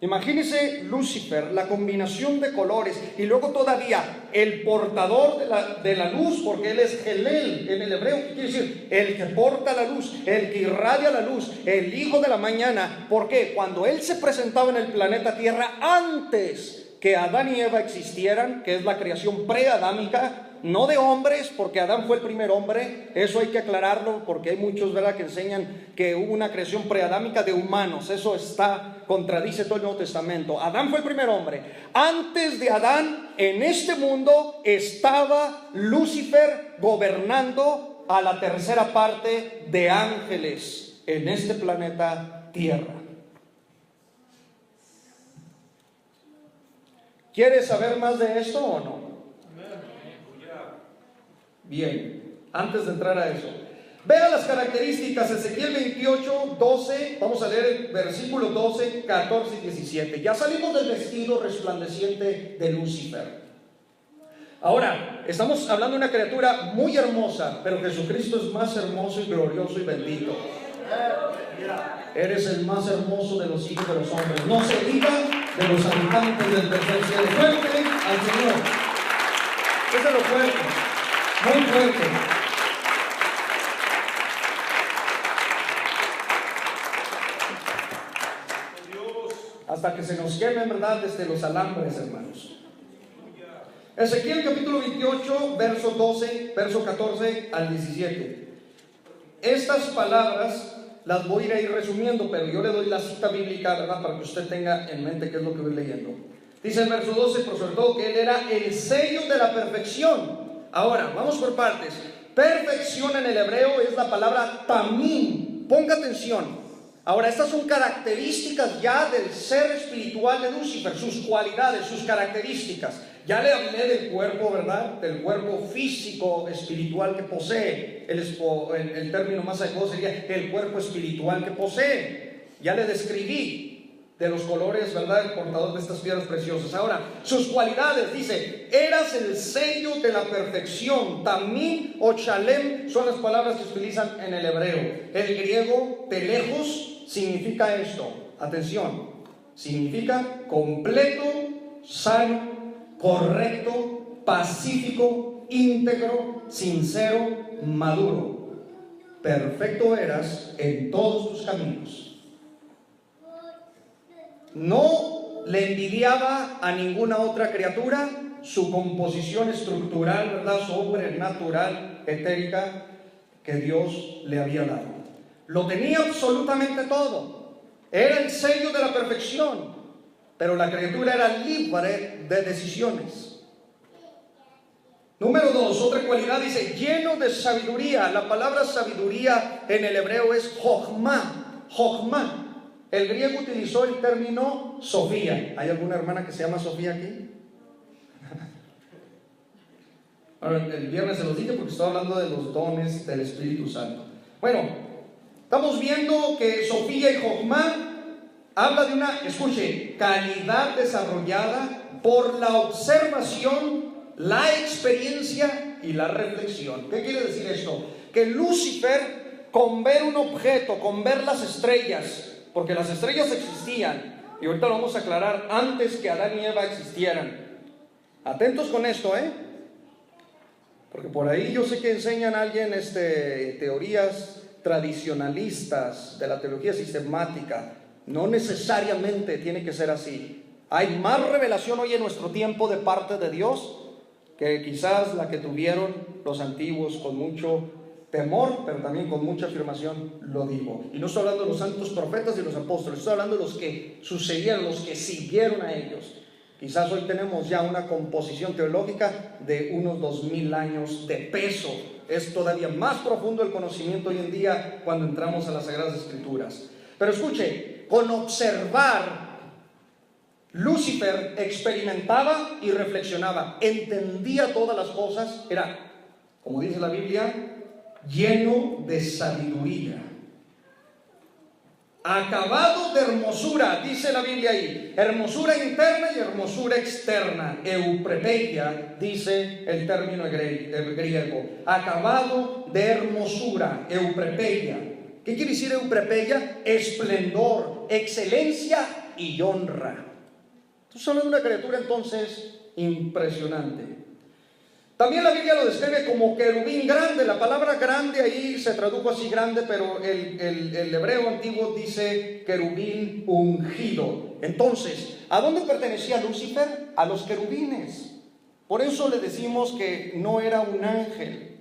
Imagínese Lucifer, la combinación de colores, y luego todavía el portador de la luz, porque él es Helel en el hebreo, que quiere decir el que porta la luz, el que irradia la luz, el hijo de la mañana. Porque cuando él se presentaba en el planeta Tierra, antes que Adán y Eva existieran, que es la creación preadámica, no de hombres, porque Adán fue el primer hombre, eso hay que aclararlo, porque hay muchos, ¿verdad?, que enseñan que hubo una creación preadámica de humanos. Eso contradice todo el Nuevo Testamento. Adán fue el primer hombre. Antes de Adán, en este mundo estaba Lucifer gobernando a la tercera parte de ángeles en este planeta Tierra. ¿Quieres saber más de esto o no? Bien, antes de entrar a eso, vea las características. Ezequiel 28, 12, vamos a leer el versículo 12, 14 y 17. Ya salimos del vestido resplandeciente de Lucifer. Ahora, estamos hablando de una criatura muy hermosa, pero Jesucristo es más hermoso y glorioso y bendito. Eres el más hermoso de los hijos de los hombres. No se diga de los habitantes del tercer cielo. Fuerte al Señor. Eso es lo fuerte. Muy fuerte. Hasta que se nos quemen, ¿verdad?, desde los alambres, hermanos. Ezequiel capítulo 28, verso 12, verso 14 al 17. Estas palabras las voy a ir resumiendo, pero yo le doy la cita bíblica, ¿verdad?, para que usted tenga en mente qué es lo que voy leyendo. Dice el verso 12, por sobre todo, que él era el sello de la perfección. Ahora, vamos por partes. Perfección en el hebreo es la palabra tamim. Ponga atención. Ahora, estas son características ya del ser espiritual de Lucifer, sus cualidades, sus características. Ya le hablé del cuerpo, ¿verdad?, del cuerpo físico espiritual que posee. El término más adecuado sería el cuerpo espiritual que posee. Ya le describí de los colores, ¿verdad?, el portador de estas piedras preciosas. Ahora, sus cualidades, dice, eras el sello de la perfección. Tamim o shalem son las palabras que se utilizan en el hebreo. El griego telejos significa esto, atención, significa completo, sano, correcto, pacífico, íntegro, sincero, maduro. Perfecto eras en todos tus caminos. No le envidiaba a ninguna otra criatura su composición estructural, ¿verdad?, sobrenatural, etérica, que Dios le había dado. Lo tenía absolutamente todo. Era el sello de la perfección, pero la criatura era libre de decisiones. Número 2, otra cualidad, dice, lleno de sabiduría. La palabra sabiduría en el hebreo es jochma. Jochma. El griego utilizó el término Sofía. ¿Hay alguna hermana que se llama Sofía aquí? Ahora, el viernes se los dije porque estaba hablando de los dones del Espíritu Santo. Bueno, estamos viendo que Sofía y Jochma habla de una, escuche, calidad desarrollada por la observación, la experiencia y la reflexión. ¿Qué quiere decir esto? Que Lucifer, con ver un objeto, con ver las estrellas, porque las estrellas existían, y ahorita lo vamos a aclarar, antes que Adán y Eva existieran. Atentos con esto, porque por ahí yo sé que enseñan a alguien teorías tradicionalistas de la teología sistemática. No necesariamente tiene que ser así. Hay más revelación hoy en nuestro tiempo de parte de Dios que quizás la que tuvieron los antiguos con mucho temor, pero también con mucha afirmación lo digo. Y no estoy hablando de los santos profetas y los apóstoles, estoy hablando de los que sucedieron, los que siguieron a ellos. Quizás hoy tenemos ya una composición teológica de unos 2000 años de peso. Es todavía más profundo el conocimiento hoy en día cuando entramos a las Sagradas Escrituras. Pero escuche, con observar, Lucifer experimentaba y reflexionaba, entendía todas las cosas, era, como dice la Biblia, lleno de sabiduría, acabado de hermosura, dice la Biblia ahí, hermosura interna y hermosura externa, euprepeia, dice el término griego, acabado de hermosura, euprepeia. ¿Qué quiere decir euprepeia? Esplendor, excelencia y honra. Estamos hablando de una criatura entonces impresionante. También la Biblia lo describe como querubín grande. La palabra grande ahí se tradujo así grande, pero el hebreo antiguo dice querubín ungido. Entonces, ¿a dónde pertenecía Lucifer? A los querubines. Por eso le decimos que no era un ángel.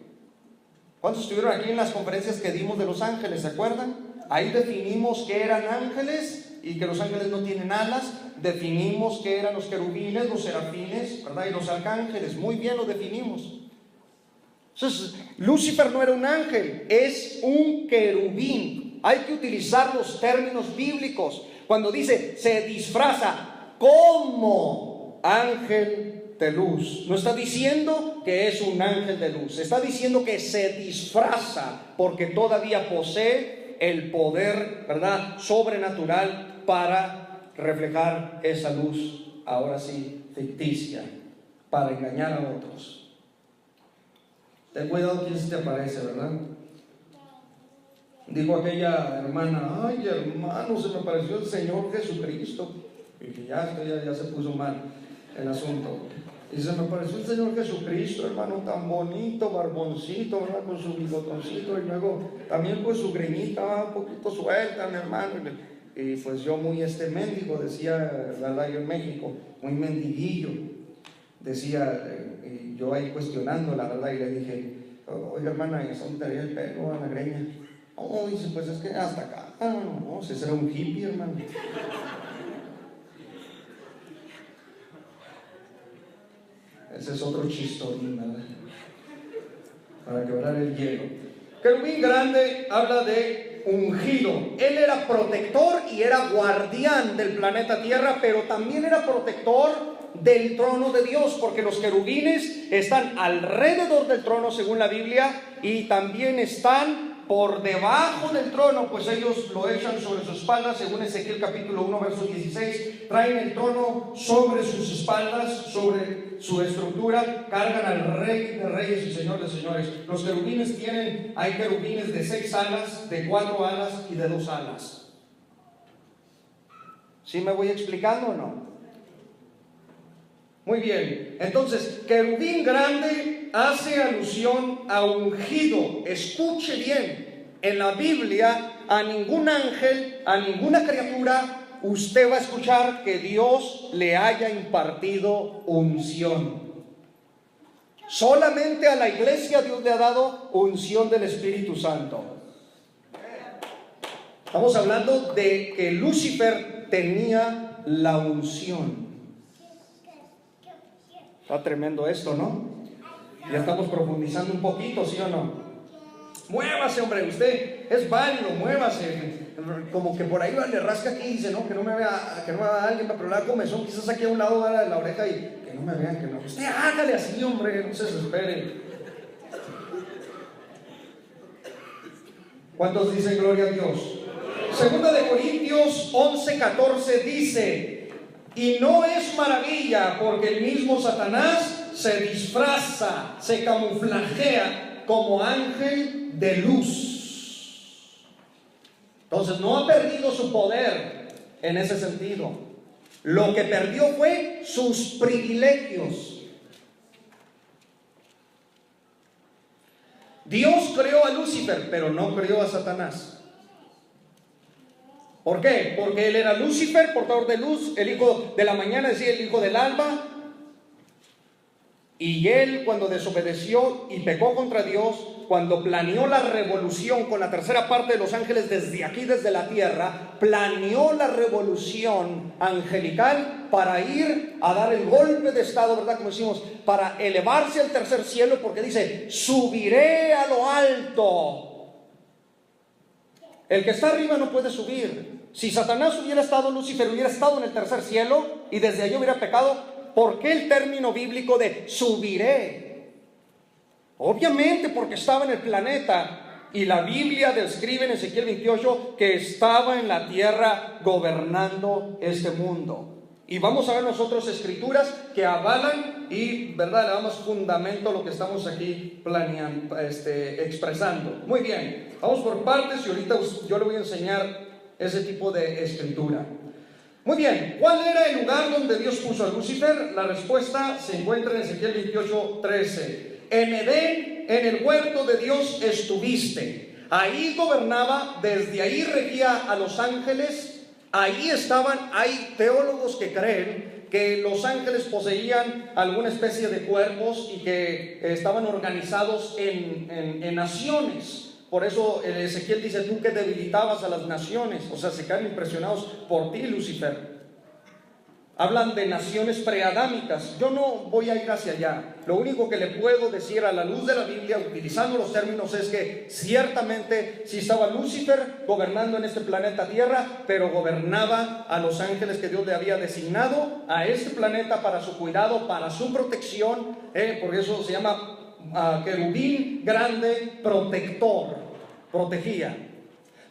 ¿Cuántos estuvieron aquí en las conferencias que dimos de los ángeles? ¿Se acuerdan? Ahí definimos que eran ángeles y que los ángeles no tienen alas. Definimos que eran los querubines, los serafines, ¿verdad? Y los arcángeles. Muy bien lo definimos. Entonces, Lucifer no era un ángel, es un querubín. Hay que utilizar los términos bíblicos. Cuando dice se disfraza como ángel de luz, no está diciendo que es un ángel de luz, está diciendo que se disfraza porque todavía posee el poder, ¿verdad?, sobrenatural para reflejar esa luz, ahora sí, ficticia, para engañar a otros. Ten cuidado quién se te aparece, ¿verdad? Dijo aquella hermana: ay, hermano, se me apareció el Señor Jesucristo. Y dije, ya se puso mal el asunto. Y se me apareció el Señor Jesucristo, hermano, tan bonito, barboncito, ¿verdad?, con su bigotoncito, y luego también pues su greñita un poquito suelta, mi hermano. Y pues yo muy mendigo, decía, ¿verdad?, yo en México, muy mendiguillo, decía, y yo ahí cuestionando la verdad, y le dije: oiga, hermana, ¿y dónde te el pelo, a la greña? No, dice, pues es que hasta acá. No, ese era un hippie, hermano. Ese es otro chistorín, ¿verdad?, para quebrar el hielo. Querubín grande habla de ungido. Él era protector y era guardián del planeta Tierra, pero también era protector del trono de Dios, porque los querubines están alrededor del trono según la Biblia, y también están por debajo del trono, pues ellos lo echan sobre sus espaldas, según Ezequiel capítulo 1 verso 16, traen el trono sobre sus espaldas, sobre su estructura, cargan al Rey de Reyes y Señor de Señores. Los querubines hay querubines de 6 alas, de 4 alas y de 2 alas. ¿Sí me voy explicando o no? Muy bien, entonces, querubín grande hace alusión a ungido. Escuche bien, en la Biblia a ningún ángel, a ninguna criatura, usted va a escuchar que Dios le haya impartido unción. Solamente a la iglesia Dios le ha dado unción del Espíritu Santo. Estamos hablando de que Lucifer tenía la unción. Está tremendo esto, ¿no? Ya estamos profundizando un poquito, ¿sí o no? Muévase, hombre, usted es válido, muévase. Como que por ahí le rasca aquí y dice, no, que no me vea alguien, pero la comezón, quizás aquí a un lado de la oreja y que no me vean, que no. Usted hágale así, hombre, no se desespere. ¿Cuántos dicen gloria a Dios? Segunda de Corintios 11:14 dice: y no es maravilla, porque el mismo Satanás se disfraza, se camuflajea como ángel de luz. Entonces no ha perdido su poder en ese sentido. Lo que perdió fue sus privilegios. Dios creó a Lucifer, pero no creó a Satanás. ¿Por qué? Porque él era Lucifer, portador de luz, el hijo de la mañana, decía el hijo del alba. Y él, cuando desobedeció y pecó contra Dios, cuando planeó la revolución con la tercera parte de los ángeles desde aquí, desde la tierra, planeó la revolución angelical para ir a dar el golpe de estado, ¿verdad? Como decimos, para elevarse al tercer cielo, porque dice: subiré a lo alto. El que está arriba no puede subir. Si Satanás hubiera estado, Lucifer hubiera estado en el tercer cielo y desde allí hubiera pecado, ¿por qué el término bíblico de subiré? Obviamente porque estaba en el planeta, y la Biblia describe en Ezequiel 28 que estaba en la tierra gobernando este mundo. Y vamos a ver nosotros escrituras que avalan y, ¿verdad?, le damos fundamento a lo que estamos aquí planeando, expresando. Muy bien, vamos por partes y ahorita yo le voy a enseñar ese tipo de escritura. Muy bien, ¿cuál era el lugar donde Dios puso a Lucifer? La respuesta se encuentra en Ezequiel 28:13. En Edén, en el huerto de Dios estuviste. Ahí gobernaba, desde ahí regía a los ángeles. Ahí estaban, hay teólogos que creen que los ángeles poseían alguna especie de cuerpos y que estaban organizados en naciones. Por eso Ezequiel dice: tú que debilitabas a las naciones. O sea, se quedan impresionados por ti, Lucifer. Hablan de naciones preadámicas. Yo no voy a ir hacia allá. Lo único que le puedo decir a la luz de la Biblia, utilizando los términos, es que ciertamente sí estaba Lucifer gobernando en este planeta Tierra, pero gobernaba a los ángeles que Dios le había designado a este planeta para su cuidado, para su protección, por eso se llama querubín grande protector, protegía.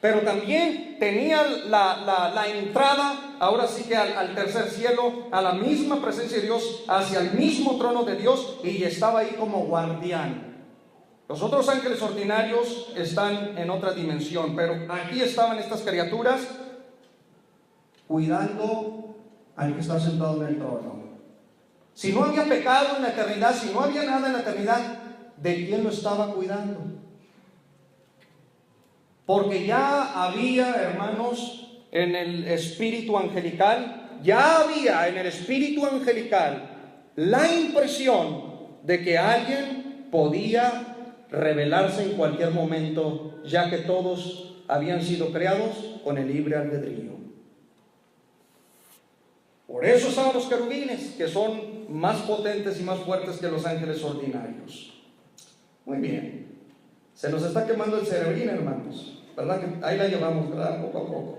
Pero también tenía la entrada, ahora sí que al tercer cielo, a la misma presencia de Dios, hacia el mismo trono de Dios, y estaba ahí como guardián. Los otros ángeles ordinarios están en otra dimensión, pero aquí estaban estas criaturas cuidando al que está sentado en el trono. Si no había pecado en la eternidad, si no había nada en la eternidad, ¿de quién lo estaba cuidando? Porque ya había, hermanos, en el espíritu angelical, ya había en el espíritu angelical la impresión de que alguien podía rebelarse en cualquier momento, ya que todos habían sido creados con el libre albedrío. Por eso estaban los querubines, que son más potentes y más fuertes que los ángeles ordinarios. Muy bien. Se nos está quemando el cerebrín, hermanos. ¿Verdad que ahí la llevamos, verdad? Poco a poco.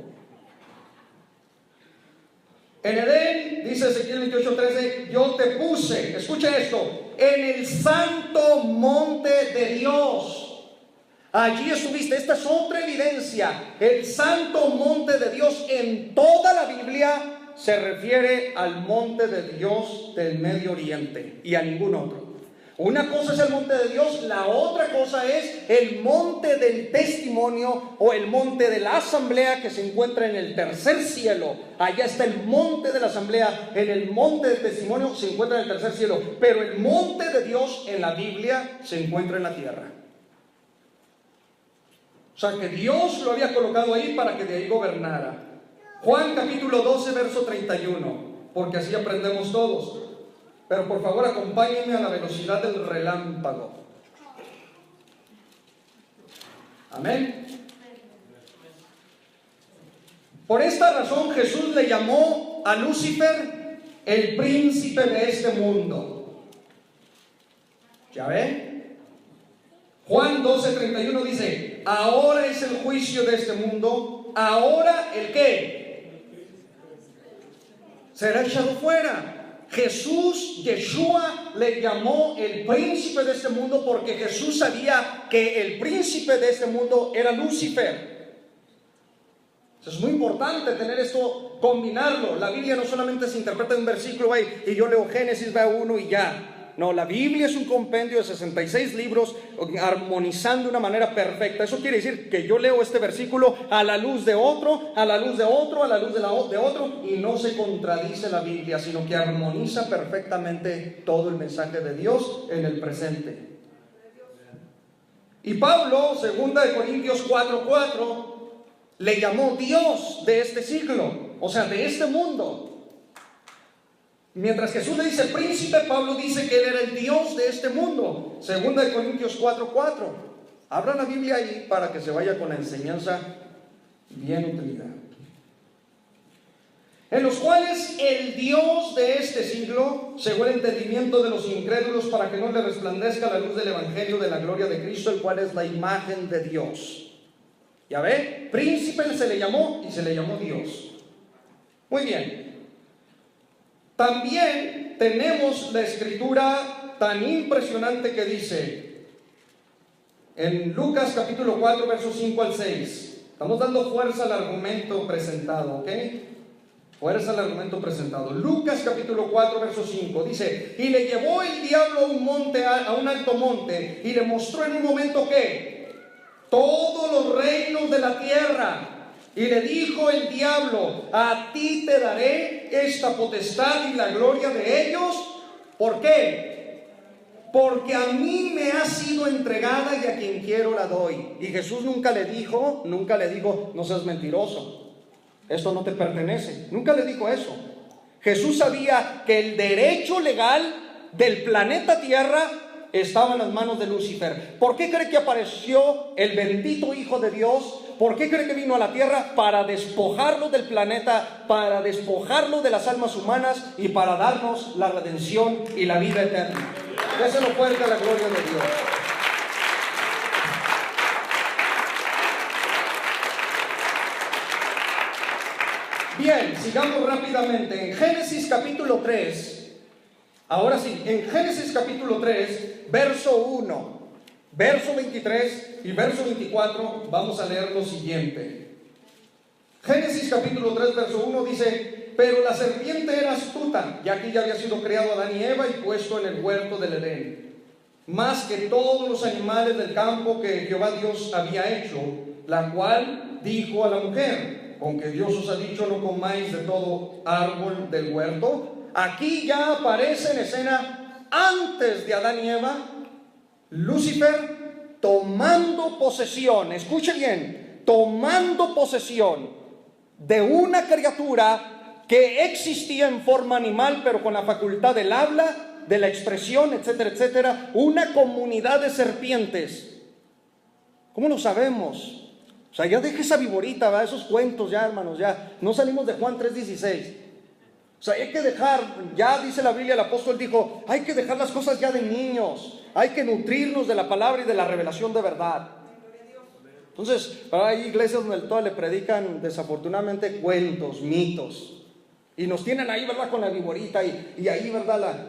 En Edén, dice Ezequiel 28:13, yo te puse, escucha esto, en el santo monte de Dios. Allí estuviste. Esta es otra evidencia. El santo monte de Dios en toda la Biblia se refiere al monte de Dios del Medio Oriente y a ningún otro. Una cosa es el monte de Dios, la otra cosa es el monte del testimonio o el monte de la asamblea que se encuentra en el tercer cielo. Allá está el monte de la asamblea, en el monte del testimonio se encuentra en el tercer cielo, pero el monte de Dios en la Biblia se encuentra en la tierra. O sea que Dios lo había colocado ahí para que de ahí gobernara. Juan capítulo 12, verso 31, porque así aprendemos todos. Pero por favor acompáñenme a la velocidad del relámpago. Amén. Por esta razón Jesús le llamó a Lucifer el príncipe de este mundo. ¿Ya ven? Juan 12:31 dice: ahora es el juicio de este mundo. Ahora ¿el qué? Será echado fuera. Jesús, Yeshua, le llamó el príncipe de este mundo porque Jesús sabía que el príncipe de este mundo era Lucifer. Eso es muy importante tener esto, combinarlo. La Biblia no solamente se interpreta en un versículo y yo leo Génesis, veo uno y ya. No, la Biblia es un compendio de 66 libros armonizando de una manera perfecta. Eso quiere decir que yo leo este versículo a la luz de otro, a la luz de otro, a la luz de otro, y no se contradice la Biblia, sino que armoniza perfectamente todo el mensaje de Dios en el presente. Y Pablo, 2 Corintios 4:4, le llamó Dios de este siglo, o sea, de este mundo. Mientras Jesús le dice príncipe, Pablo dice que él era el Dios de este mundo. 2 Corintios 4:4. Abra la Biblia ahí para que se vaya con la enseñanza bien nutrida. En los cuales el Dios de este siglo cegó el entendimiento de los incrédulos para que no le resplandezca la luz del evangelio de la gloria de Cristo, el cual es la imagen de Dios. ¿Ya ve? Príncipe se le llamó y se le llamó Dios. Muy bien. También tenemos la escritura tan impresionante que dice en Lucas capítulo 4 versos 5 al 6. Estamos dando fuerza al argumento presentado, ¿ok? Fuerza al argumento presentado. Lucas capítulo 4 verso 5 dice: y le llevó el diablo a un monte, a un alto monte, y le mostró en un momento que todos los reinos de la tierra Y le dijo el diablo: a ti te daré esta potestad y la gloria de ellos. ¿Por qué? Porque a mí me ha sido entregada y a quien quiero la doy. Y Jesús nunca le dijo, no seas mentiroso, esto no te pertenece. Nunca le dijo eso. Jesús sabía que el derecho legal del planeta Tierra estaba en las manos de Lucifer. ¿Por qué cree que apareció el bendito Hijo de Dios? ¿Por qué cree que vino a la tierra? Para despojarlo del planeta, para despojarlo de las almas humanas y para darnos la redención y la vida eterna. Déselo fuerte a la gloria de Dios. Bien, sigamos rápidamente. En Génesis capítulo 3, ahora sí, en Génesis capítulo 3, verso 1, verso 23 y verso 24, vamos a leer lo siguiente. Génesis capítulo 3, verso 1 dice: pero la serpiente era astuta, ya que ya había sido creado Adán y Eva y puesto en el huerto del Edén, más que todos los animales del campo que Jehová Dios había hecho, la cual dijo a la mujer: con que Dios os ha dicho, no comáis de todo árbol del huerto. Aquí ya aparece en escena, antes de Adán y Eva, Lucifer tomando posesión, escuche bien, tomando posesión de una criatura que existía en forma animal, pero con la facultad del habla, de la expresión, etcétera, etcétera, una comunidad de serpientes. ¿Cómo lo sabemos? O sea, ya deje esa viborita, ¿verdad? Esos cuentos ya, hermanos, ya no salimos de Juan 3:16. O sea, hay que dejar, ya dice la Biblia, el apóstol dijo, hay que dejar las cosas ya de niños, hay que nutrirnos de la palabra y de la revelación de verdad. Entonces, hay iglesias donde todas le predican desafortunadamente cuentos, mitos, y nos tienen ahí, ¿verdad?, con la viborita, y ahí, ¿verdad?,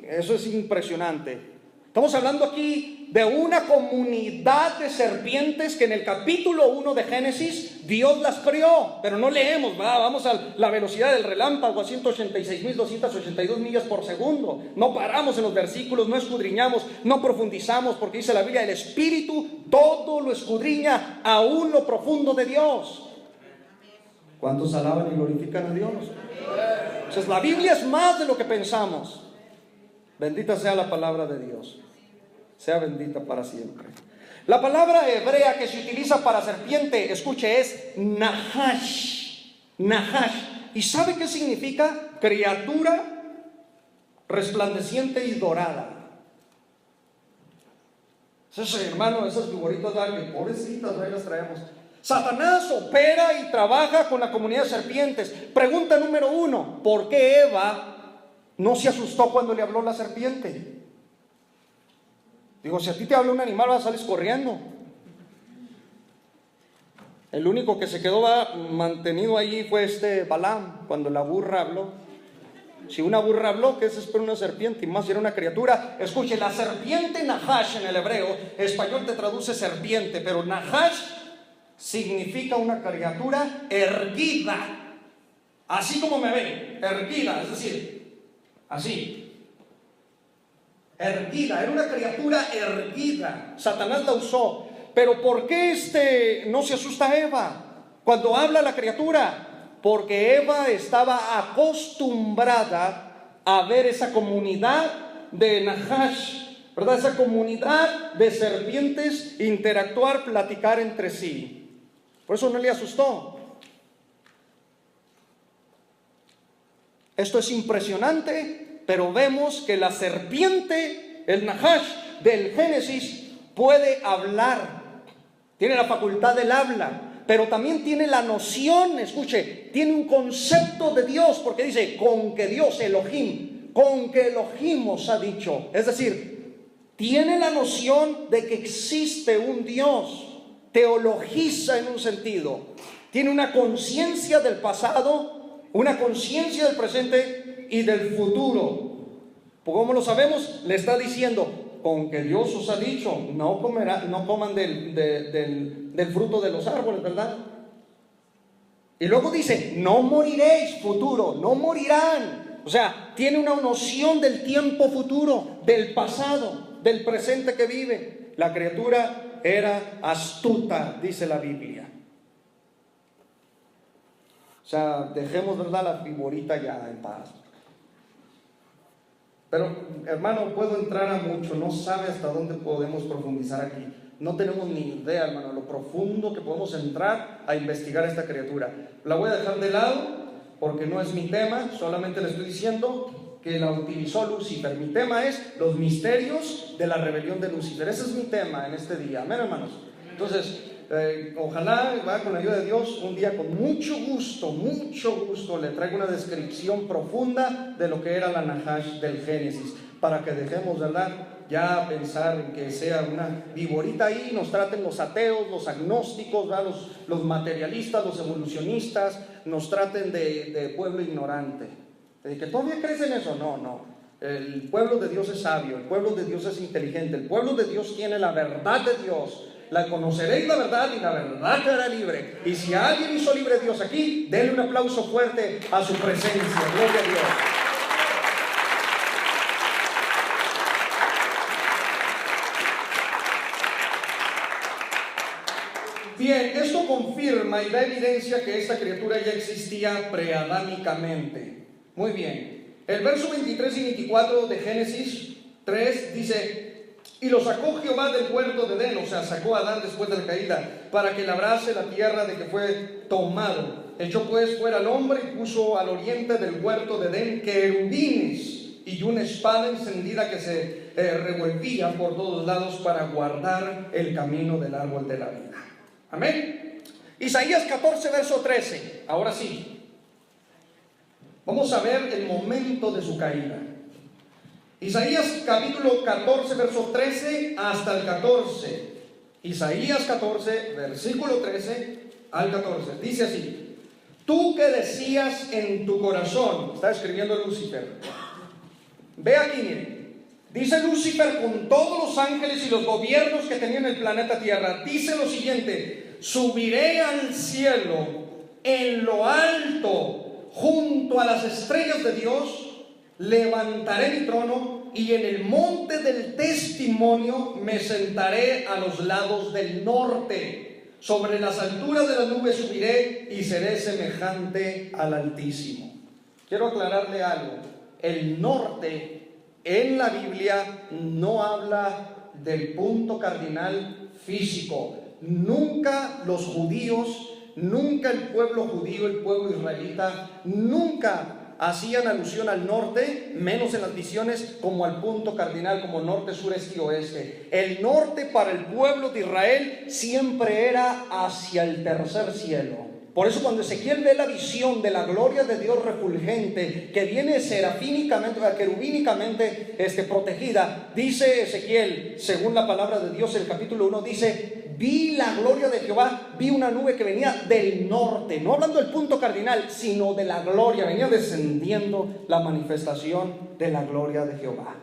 eso es impresionante. Estamos hablando aquí de una comunidad de serpientes que en el capítulo 1 de Génesis Dios las crió, pero no leemos, ¿verdad? Vamos a la velocidad del relámpago, a 186.282 millas por segundo. No paramos en los versículos, no escudriñamos, no profundizamos, porque dice la Biblia, el Espíritu todo lo escudriña, aún lo profundo de Dios. ¿Cuántos alaban y glorifican a Dios? Entonces la Biblia es más de lo que pensamos. Bendita sea la palabra de Dios, sea bendita para siempre. La palabra hebrea que se utiliza para serpiente, escuche, es nahash. Nahash. ¿Y sabe qué significa? Criatura resplandeciente y dorada. Esos hermanos, esas figuritas, pobrecitas, ahí las traemos. Satanás opera y trabaja con la comunidad de serpientes. Pregunta número 1, ¿por qué Eva no se asustó cuando le habló la serpiente? Digo, si a ti te habla un animal, sales corriendo. El único que se quedó mantenido allí fue Balaam, cuando la burra habló. Si una burra habló, ¿qué se espera una serpiente? Y más si era una criatura. Escuche, la serpiente Nahash en el hebreo, español te traduce serpiente, pero Nahash significa una criatura erguida. Así como me ven, erguida, es decir, así. Erguida, era una criatura erguida. Satanás la usó. Pero ¿por qué no se asusta Eva cuando habla la criatura? Porque Eva estaba acostumbrada a ver esa comunidad de Nahash, ¿verdad? Esa comunidad de serpientes interactuar, platicar entre sí. Por eso no le asustó. Esto es impresionante. Pero vemos que la serpiente, el Nahash del Génesis, puede hablar. Tiene la facultad del habla, pero también tiene la noción, escuche, tiene un concepto de Dios, porque dice, con que Dios, Elohim, con que Elohim os ha dicho. Es decir, tiene la noción de que existe un Dios, teologiza en un sentido. Tiene una conciencia del pasado, una conciencia del presente y del futuro. ¿Cómo lo sabemos? Le está diciendo, con que Dios os ha dicho, no coman del fruto de los árboles, ¿verdad? Y luego dice, no moriréis, futuro, no morirán. O sea, tiene una noción del tiempo futuro, del pasado, del presente que vive. La criatura era astuta, dice la Biblia. O sea, dejemos, ¿verdad?, la viborita ya en paz. Pero, hermano, puedo entrar a mucho, no sabe hasta dónde podemos profundizar aquí. No tenemos ni idea, hermano, lo profundo que podemos entrar a investigar esta criatura. La voy a dejar de lado porque no es mi tema, solamente le estoy diciendo que la utilizó Lucifer. Mi tema es los misterios de la rebelión de Lucifer. Ese es mi tema en este día. Amén, hermanos. Entonces, ojalá, con la ayuda de Dios, un día con mucho gusto le traigo una descripción profunda de lo que era la Nahash del Génesis, para que dejemos, ¿verdad?, ya pensar en que sea una viborita ahí, nos traten los ateos, los agnósticos, ¿verdad?, los materialistas, los evolucionistas, nos traten de pueblo ignorante. ¿De que todavía crees en eso? No. El pueblo de Dios es sabio, el pueblo de Dios es inteligente, el pueblo de Dios tiene la verdad de Dios. La conoceréis la verdad y la verdad te hará libre. Y si alguien hizo libre Dios aquí, denle un aplauso fuerte a su presencia. Gloria a Dios. Bien, esto confirma y da evidencia que esta criatura ya existía preadámicamente. Muy bien. El verso 23 y 24 de Génesis 3 dice: y lo sacó Jehová del huerto de Edén, o sea, sacó a Adán después de la caída, para que labrase la tierra de que fue tomado. Echó pues fuera al hombre y puso al oriente del huerto de Edén querubines y una espada encendida que se revolvía por todos lados para guardar el camino del árbol de la vida. Amén. Isaías 14, verso 13. Ahora sí, vamos a ver el momento de su caída. Isaías capítulo 14, verso 13 hasta el 14. Isaías 14, versículo 13 al 14. Dice así: tú que decías en tu corazón, está escribiendo Lucifer. Ve aquí, miren. Dice Lucifer con todos los ángeles y los gobiernos que tenía en el planeta Tierra. Dice lo siguiente: subiré al cielo en lo alto, junto a las estrellas de Dios. Levantaré mi trono y en el monte del testimonio me sentaré a los lados del norte. Sobre las alturas de las nubes subiré y seré semejante al Altísimo. Quiero aclararle algo. El norte en la Biblia no habla del punto cardinal físico. Nunca los judíos, nunca el pueblo judío, el pueblo israelita, nunca hacían alusión al norte, menos en las visiones, como al punto cardinal, como norte, sur, este y oeste. El norte para el pueblo de Israel siempre era hacia el tercer cielo. Por eso cuando Ezequiel ve la visión de la gloria de Dios refulgente, que viene serafínicamente, querubínicamente protegida, dice Ezequiel, según la palabra de Dios, el capítulo 1, dice: vi la gloria de Jehová, vi una nube que venía del norte, no hablando del punto cardinal, sino de la gloria, venía descendiendo la manifestación de la gloria de Jehová.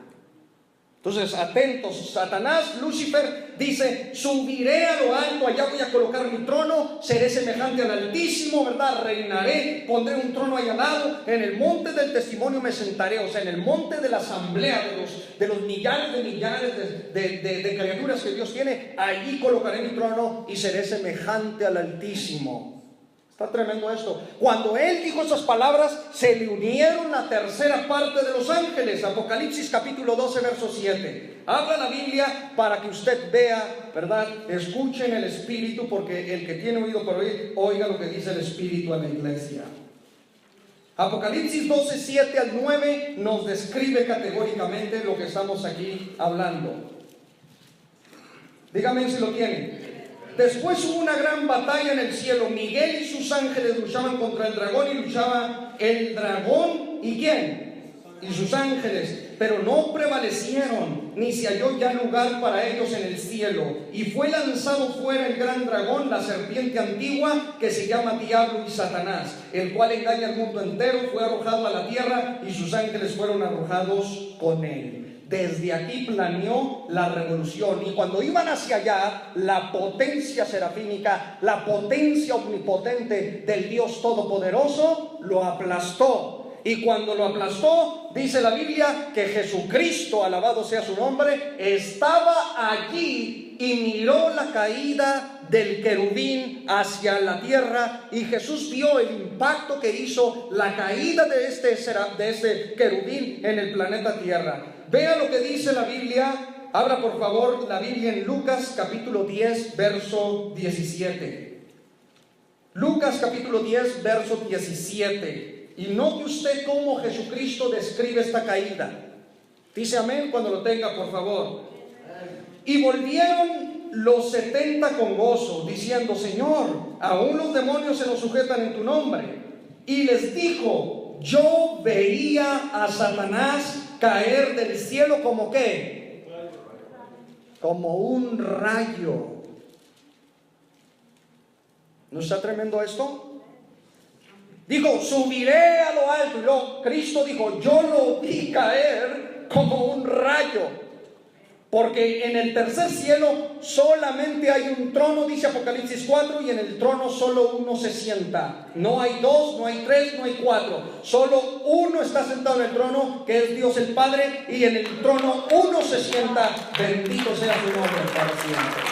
Entonces, atentos, Satanás, Lucifer, dice: subiré a lo alto, allá voy a colocar mi trono, seré semejante al Altísimo, ¿verdad? Reinaré, pondré un trono allá al lado, en el monte del testimonio me sentaré, o sea, en el monte de la asamblea de los millares de criaturas que Dios tiene, allí colocaré mi trono y seré semejante al Altísimo. Está tremendo esto. Cuando él dijo esas palabras, se le unieron la tercera parte de los ángeles. Apocalipsis capítulo 12, verso 7. Habla la Biblia para que usted vea, ¿verdad? Escuche en el Espíritu, porque el que tiene oído para oír, oiga lo que dice el Espíritu a la iglesia. Apocalipsis 12, 7 al 9 nos describe categóricamente lo que estamos aquí hablando. Dígame si lo tienen. Después hubo una gran batalla en el cielo. Miguel y sus ángeles luchaban contra el dragón, y luchaba el dragón, ¿y quién? Y sus ángeles, pero no prevalecieron, ni se halló ya lugar para ellos en el cielo. Y fue lanzado fuera el gran dragón, la serpiente antigua, que se llama Diablo y Satanás, el cual engaña al mundo entero. Fue arrojado a la tierra y sus ángeles fueron arrojados con él. Desde aquí planeó la revolución, y cuando iban hacia allá, la potencia serafínica, la potencia omnipotente del Dios Todopoderoso lo aplastó. Y cuando lo aplastó, dice la Biblia que Jesucristo, alabado sea su nombre, estaba allí y miró la caída del querubín hacia la tierra, y Jesús vio el impacto que hizo la caída de este querubín en el planeta Tierra. Vea lo que dice la Biblia. Abra por favor la Biblia en Lucas capítulo 10, verso 17. Lucas capítulo 10, verso 17. Y note usted cómo Jesucristo describe esta caída. Dice amén cuando lo tenga, por favor. Y volvieron los 70 con gozo, diciendo: Señor, aún los demonios se nos sujetan en tu nombre. Y les dijo: yo veía a Satanás caer del cielo como ¿qué? Como un rayo. ¿No está tremendo esto? Dijo: subiré a lo alto. Y luego Cristo dijo: yo lo vi caer como un rayo. Porque en el tercer cielo solamente hay un trono, dice Apocalipsis 4, y en el trono solo uno se sienta. No hay dos, no hay tres, no hay cuatro. Solo uno está sentado en el trono, que es Dios el Padre, y en el trono uno se sienta. Bendito sea su nombre para siempre.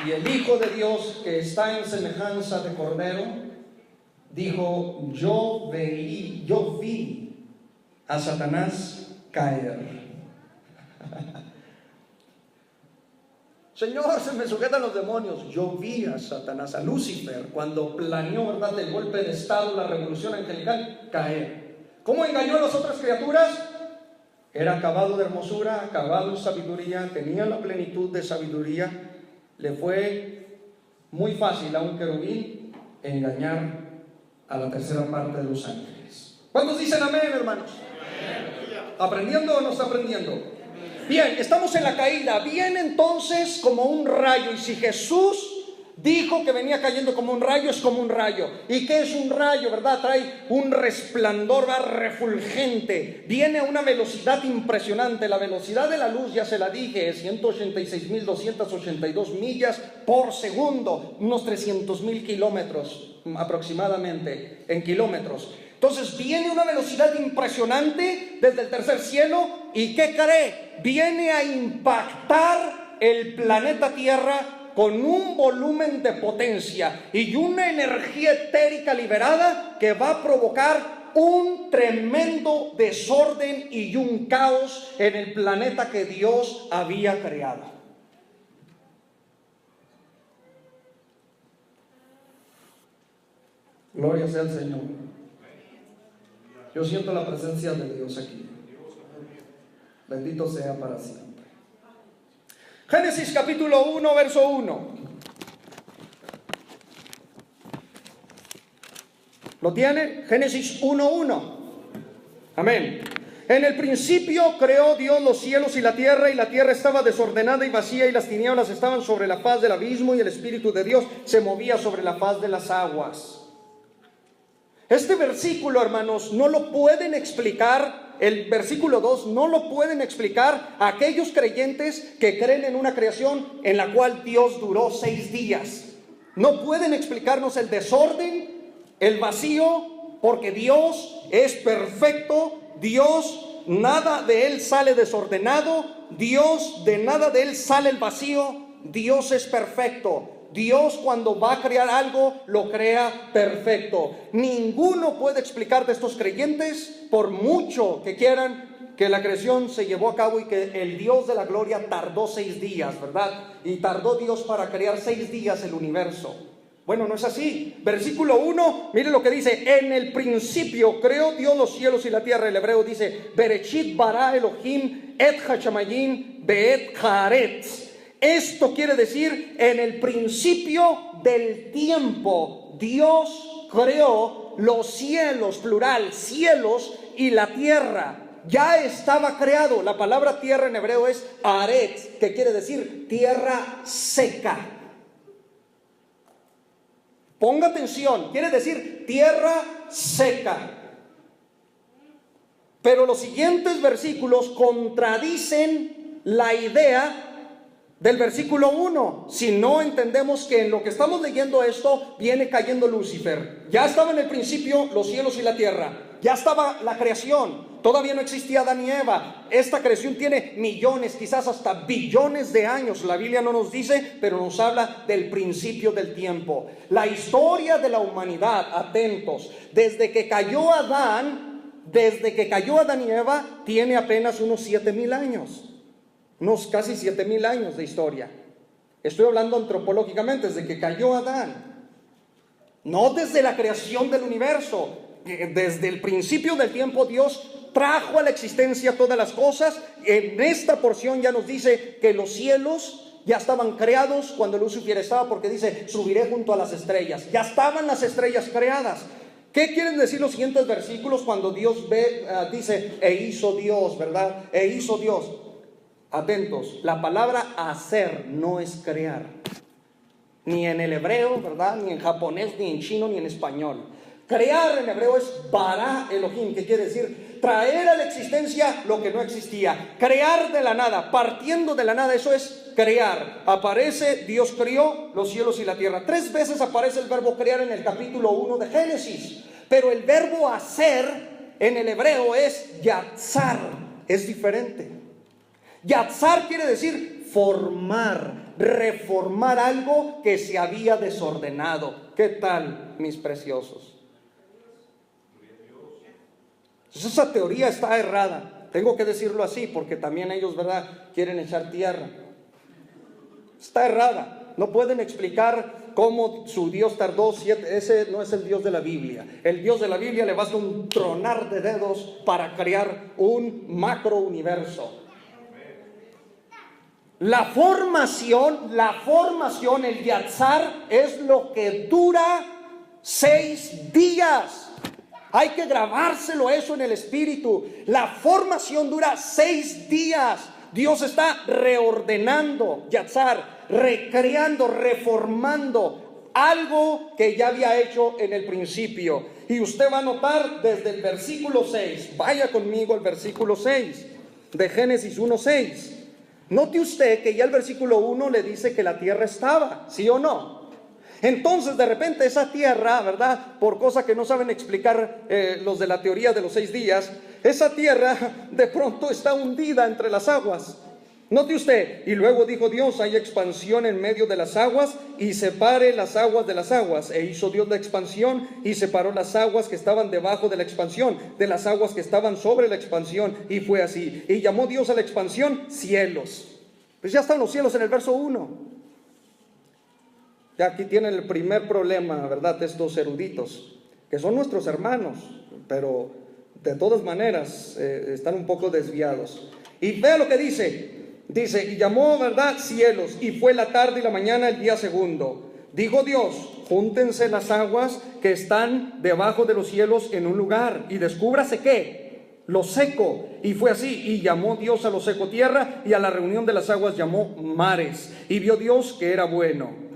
Y el Hijo de Dios, que está en semejanza de Cordero, dijo: yo vi a Satanás caer. Señor, se me sujetan los demonios. Yo vi a Satanás, a Lucifer, cuando planeó, ¿verdad?, el golpe de estado, la revolución angelical, caer. ¿Cómo engañó a las otras criaturas? Era acabado de hermosura, acabado de sabiduría, tenía la plenitud de sabiduría. Le fue muy fácil a un querubín engañar a la tercera parte de los ángeles. ¿Cuántos dicen amén, hermanos? Amén. ¿Aprendiendo o no está aprendiendo? Bien, estamos en la caída. Viene entonces como un rayo. Y si Jesús dijo que venía cayendo como un rayo, es como un rayo. ¿Y qué es un rayo, verdad? Trae un resplandor, va refulgente. Viene a una velocidad impresionante. La velocidad de la luz, ya se la dije, es 186.282 millas por segundo. Unos 300.000 kilómetros aproximadamente en kilómetros. Entonces viene una velocidad impresionante desde el tercer cielo. ¿Y qué cree? Viene a impactar el planeta Tierra con un volumen de potencia y una energía etérica liberada que va a provocar un tremendo desorden y un caos en el planeta que Dios había creado. Gloria sea al Señor. Yo siento la presencia de Dios aquí. Bendito sea para siempre. Génesis capítulo 1, verso 1. ¿Lo tiene? Génesis 1:1. Amén. En el principio creó Dios los cielos y la tierra estaba desordenada y vacía, y las tinieblas estaban sobre la faz del abismo, y el Espíritu de Dios se movía sobre la faz de las aguas. Este versículo, hermanos, no lo pueden explicar, el versículo 2, no lo pueden explicar aquellos creyentes que creen en una creación en la cual Dios duró 6 días. No pueden explicarnos el desorden, el vacío, porque Dios es perfecto. Dios, nada de Él sale desordenado. Dios, de nada de Él sale el vacío. Dios es perfecto. Dios, cuando va a crear algo, lo crea perfecto. Ninguno puede explicar de estos creyentes, por mucho que quieran, que la creación se llevó a cabo y que el Dios de la gloria tardó 6 días, ¿verdad? Y tardó Dios para crear 6 días el universo. Bueno, no es así. Versículo 1, mire lo que dice: en el principio creó Dios los cielos y la tierra. El hebreo dice: Bereshit bara Elohim et hashamayim beet haaretz. Esto quiere decir, en el principio del tiempo, Dios creó los cielos, plural, cielos, y la tierra. Ya estaba creado. La palabra tierra en hebreo es haaretz, que quiere decir tierra seca. Ponga atención, quiere decir tierra seca. Pero los siguientes versículos contradicen la idea del versículo 1, si no entendemos que en lo que estamos leyendo esto viene cayendo Lucifer. Ya estaba en el principio los cielos y la tierra. Ya estaba la creación, todavía no existía Adán y Eva. Esta creación tiene millones, quizás hasta billones de años. La Biblia no nos dice, pero nos habla del principio del tiempo. La historia de la humanidad, atentos, desde que cayó Adán y Eva, tiene apenas unos 7,000 años. Unos casi 7,000 años de historia. Estoy hablando antropológicamente, desde que cayó Adán. No desde la creación del universo. Desde el principio del tiempo Dios trajo a la existencia todas las cosas. En esta porción ya nos dice que los cielos ya estaban creados cuando Lucifer estaba, porque dice, subiré junto a las estrellas. Ya estaban las estrellas creadas. ¿Qué quieren decir los siguientes versículos cuando Dios dice, e hizo Dios, ¿verdad? E hizo Dios. Atentos, la palabra hacer no es crear. Ni en el hebreo, ¿verdad? Ni en japonés, ni en chino, ni en español. Crear en hebreo es bara Elohim, que quiere decir traer a la existencia lo que no existía. Crear de la nada, partiendo de la nada, eso es crear. Aparece, Dios crió los cielos y la tierra. 3 veces aparece el verbo crear en el capítulo 1 de Génesis. Pero el verbo hacer en el hebreo es yatzar, es diferente. Yatzar quiere decir formar, reformar algo que se había desordenado. ¿Qué tal, mis preciosos? Esa teoría está errada. Tengo que decirlo así porque también ellos, ¿verdad?, quieren echar tierra. Está errada. No pueden explicar cómo su Dios tardó 7. Ese no es el Dios de la Biblia. El Dios de la Biblia le basta un tronar de dedos para crear un macro universo. La formación, el yatzar, es lo que dura 6 días. Hay que grabárselo eso en el espíritu. La formación dura 6 días. Dios está reordenando, yatzar, recreando, reformando algo que ya había hecho en el principio. Y usted va a notar desde el versículo 6. Vaya conmigo al versículo 6 de Génesis 1:6. Note usted que ya el versículo 1 le dice que la tierra estaba, ¿sí o no? Entonces de repente esa tierra, ¿verdad?, por cosa que no saben explicar los de la teoría de los 6 días, esa tierra de pronto está hundida entre las aguas. Note usted, y luego dijo Dios, hay expansión en medio de las aguas y separe las aguas de las aguas. E hizo Dios la expansión y separó las aguas que estaban debajo de la expansión de las aguas que estaban sobre la expansión, y fue así. Y llamó Dios a la expansión cielos. Pues ya están los cielos en el verso 1. Ya aquí tienen el primer problema, ¿verdad?, estos eruditos, que son nuestros hermanos, pero de todas maneras están un poco desviados. Y vea lo que dice, y llamó, ¿verdad?, cielos, y fue la tarde y la mañana el día segundo. Dijo Dios, júntense las aguas que están debajo de los cielos en un lugar, y descúbrase ¿qué? Lo seco. Y fue así, y llamó Dios a lo seco tierra, y a la reunión de las aguas llamó mares, y vio Dios que era bueno.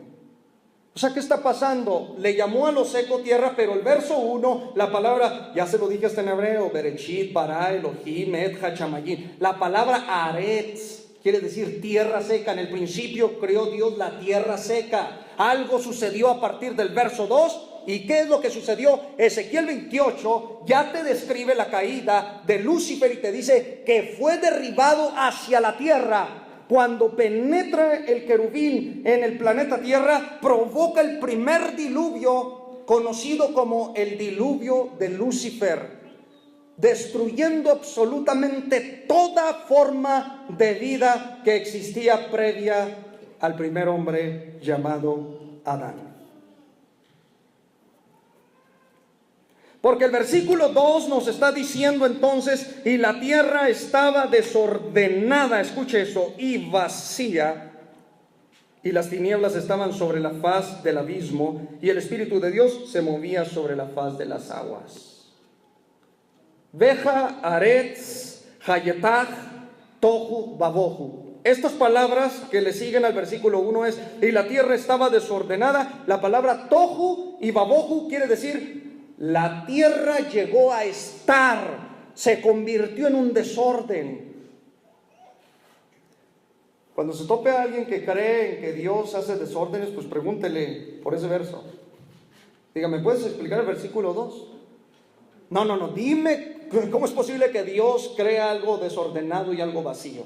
O sea, ¿qué está pasando? Le llamó a lo seco tierra, pero el verso 1, la palabra, ya se lo dije hasta en hebreo, Bereshit, Bara, Elohim, Et, Hachamayim. La palabra Aretz quiere decir tierra seca. En el principio creó Dios la tierra seca. Algo sucedió a partir del verso 2. ¿Y qué es lo que sucedió? Ezequiel 28 ya te describe la caída de Lucifer y te dice que fue derribado hacia la tierra. Cuando penetra el querubín en el planeta Tierra, provoca el primer diluvio conocido como el diluvio de Lucifer, destruyendo absolutamente toda forma de vida que existía previa al primer hombre llamado Adán. Porque el versículo 2 nos está diciendo entonces, y la tierra estaba desordenada, escuche eso, y vacía, y las tinieblas estaban sobre la faz del abismo, y el Espíritu de Dios se movía sobre la faz de las aguas. Veja, Aretz, Hayetach, Tohu, Babohu. Estas palabras que le siguen al versículo 1 es, y la tierra estaba desordenada. La palabra Tohu y Babohu quiere decir, la tierra llegó a estar, se convirtió en un desorden. Cuando se tope a alguien que cree en que Dios hace desórdenes, pues pregúntele por ese verso. Dígame, ¿puedes explicar el versículo 2? No, dime, ¿cómo es posible que Dios crea algo desordenado y algo vacío?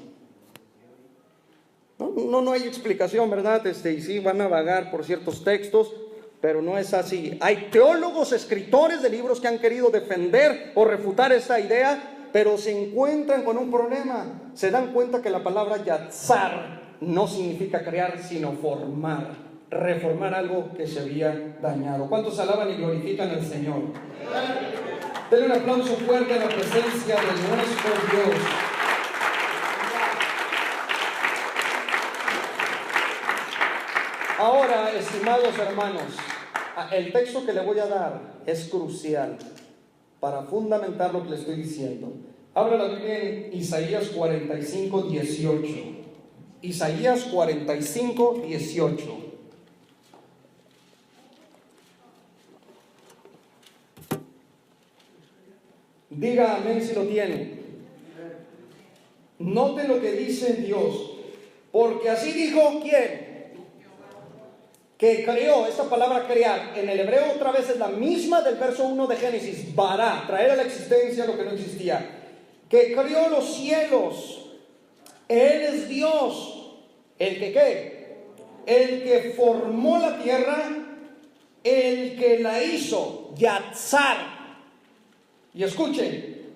No hay explicación, ¿verdad? Y sí, van a vagar por ciertos textos, pero no es así. Hay teólogos, escritores de libros que han querido defender o refutar esta idea, pero se encuentran con un problema. Se dan cuenta que la palabra yatzar no significa crear, sino formar, reformar algo que se había dañado. ¿Cuántos alaban y glorifican al Señor? Denle un aplauso fuerte a la presencia de nuestro Dios. Ahora, estimados hermanos, el texto que le voy a dar es crucial para fundamentar lo que le estoy diciendo. Habla la Biblia en Isaías 45, 18. Isaías 45, 18. Diga amén si lo tiene. Note lo que dice Dios. Porque así dijo, ¿quién? Que creó. Esta palabra crear en el hebreo otra vez es la misma del verso 1 de Génesis. Bará, traer a la existencia lo que no existía. Que creó los cielos. Él es Dios. ¿El que qué? El que formó la tierra, el que la hizo, Yatzar. Y escuchen,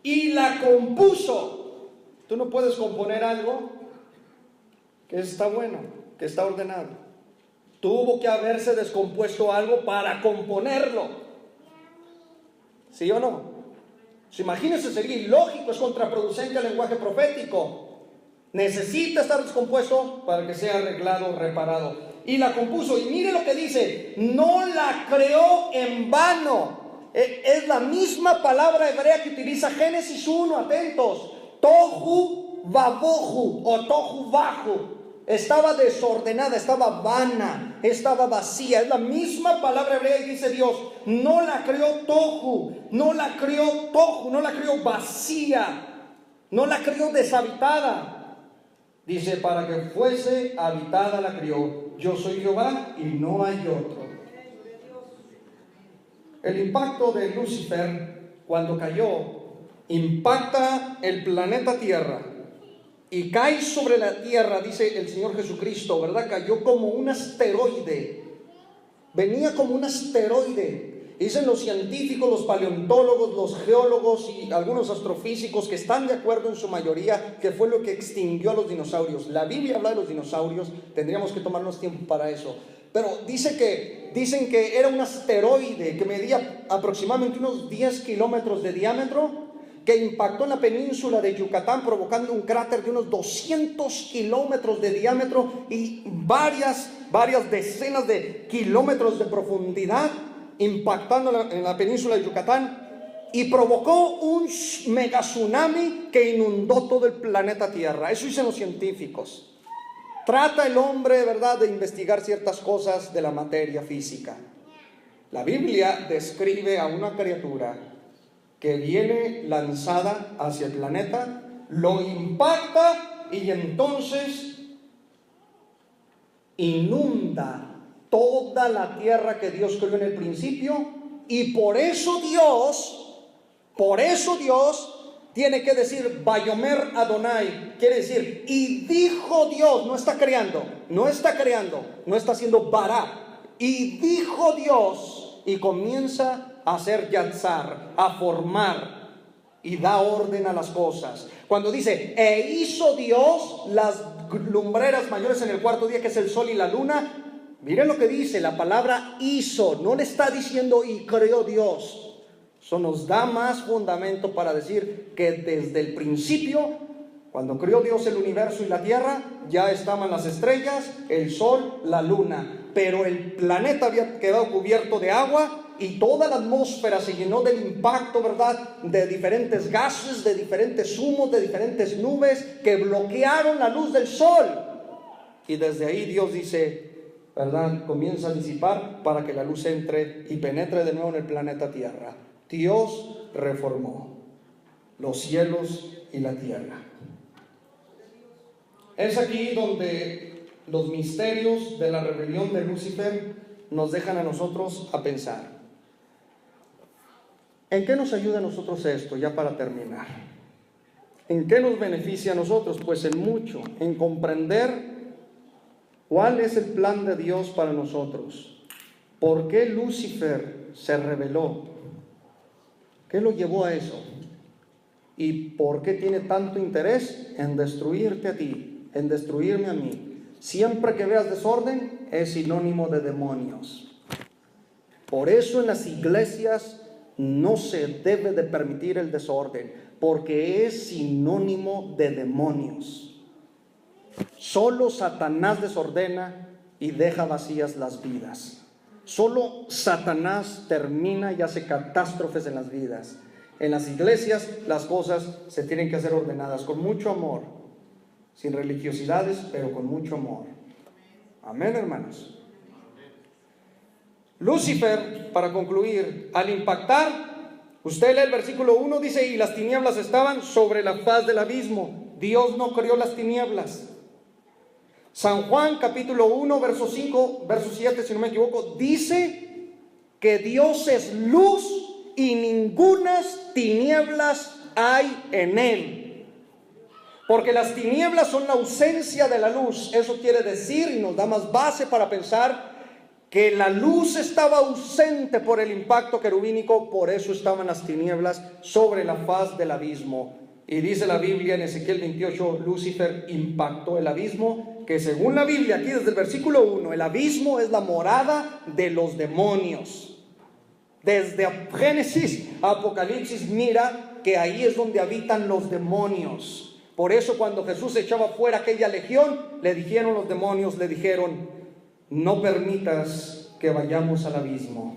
y la compuso. Tú no puedes componer algo que está bueno, que está ordenado. Tuvo que haberse descompuesto algo para componerlo. ¿Sí o no? Imagínense, sería ilógico, es contraproducente al lenguaje profético. Necesita estar descompuesto para que sea arreglado, reparado. Y la compuso, y mire lo que dice: no la creó en vano. Es la misma palabra hebrea que utiliza Génesis 1, atentos. Tohu vabohu o tohu bahu. Estaba desordenada, estaba vana, estaba vacía. Es la misma palabra hebrea y dice Dios: no la creó tohu, no la creó tohu, no la creó vacía, no la creó deshabitada. Dice, para que fuese habitada la crió. Yo soy Jehová y no hay otro. El impacto de Lucifer cuando cayó impacta el planeta Tierra y cae sobre la Tierra, dice el Señor Jesucristo, ¿verdad? Cayó como un asteroide. Venía como un asteroide. Dicen los científicos, los paleontólogos, los geólogos y algunos astrofísicos que están de acuerdo en su mayoría que fue lo que extinguió a los dinosaurios. La Biblia habla de los dinosaurios, tendríamos que tomarnos tiempo para eso. Pero dicen que era un asteroide que medía aproximadamente unos 10 kilómetros de diámetro, que impactó en la península de Yucatán, provocando un cráter de unos 200 kilómetros de diámetro y varias decenas de kilómetros de profundidad, impactando en la península de Yucatán, y provocó un mega tsunami que inundó todo el planeta Tierra. Eso dicen los científicos. Trata el hombre, ¿verdad?, de investigar ciertas cosas de la materia física. La Biblia describe a una criatura que viene lanzada hacia el planeta, lo impacta y entonces inunda toda la tierra que Dios creó en el principio. Y por eso Dios tiene que decir Vayomer Adonai, quiere decir, y dijo Dios. No está creando, no está haciendo bara. Y dijo Dios, y comienza a hacer yatzar, a formar, y da orden a las cosas. Cuando dice, e hizo Dios las lumbreras mayores en el cuarto día, que es el sol y la luna, miren lo que dice, la palabra hizo, no le está diciendo y creó Dios. Eso nos da más fundamento para decir que desde el principio, cuando creó Dios el universo y la tierra, ya estaban las estrellas, el sol, la luna. Pero el planeta había quedado cubierto de agua y toda la atmósfera se llenó del impacto, ¿verdad?, de diferentes gases, de diferentes humos, de diferentes nubes que bloquearon la luz del sol. Y desde ahí Dios dice, ¿verdad?, comienza a disipar para que la luz entre y penetre de nuevo en el planeta Tierra. Dios reformó los cielos y la tierra. Es aquí donde los misterios de la rebelión de Lucifer nos dejan a nosotros a pensar. ¿En qué nos ayuda a nosotros esto? Ya para terminar. ¿En qué nos beneficia a nosotros? Pues en mucho, en comprender cuál es el plan de Dios para nosotros. ¿Por qué Lucifer se rebeló? ¿Qué lo llevó a eso? ¿Y por qué tiene tanto interés en destruirte a ti, en destruirme a mí? Siempre que veas desorden es sinónimo de demonios. Por eso en las iglesias no se debe de permitir el desorden, porque es sinónimo de demonios. Solo Satanás desordena y deja vacías las vidas. Solo Satanás termina y hace catástrofes en las vidas. En las iglesias las cosas se tienen que hacer ordenadas con mucho amor, sin religiosidades, pero con mucho amor. Amén, hermanos. Lucifer, para concluir, al impactar, usted lee el versículo 1, dice: y las tinieblas estaban sobre la faz del abismo. Dios no creó las tinieblas. San Juan capítulo 1, verso 5, verso 7, si no me equivoco, dice que Dios es luz y ningunas tinieblas hay en él. Porque las tinieblas son la ausencia de la luz. Eso quiere decir, y nos da más base para pensar, que la luz estaba ausente por el impacto querubínico, por eso estaban las tinieblas sobre la faz del abismo. Y dice la Biblia en Ezequiel 28, Lucifer impactó el abismo, que según la Biblia, aquí desde el versículo 1, el abismo es la morada de los demonios. Desde Génesis a Apocalipsis, mira que ahí es donde habitan los demonios. Por eso cuando Jesús echaba fuera aquella legión, le dijeron los demonios, le dijeron: no permitas que vayamos al abismo.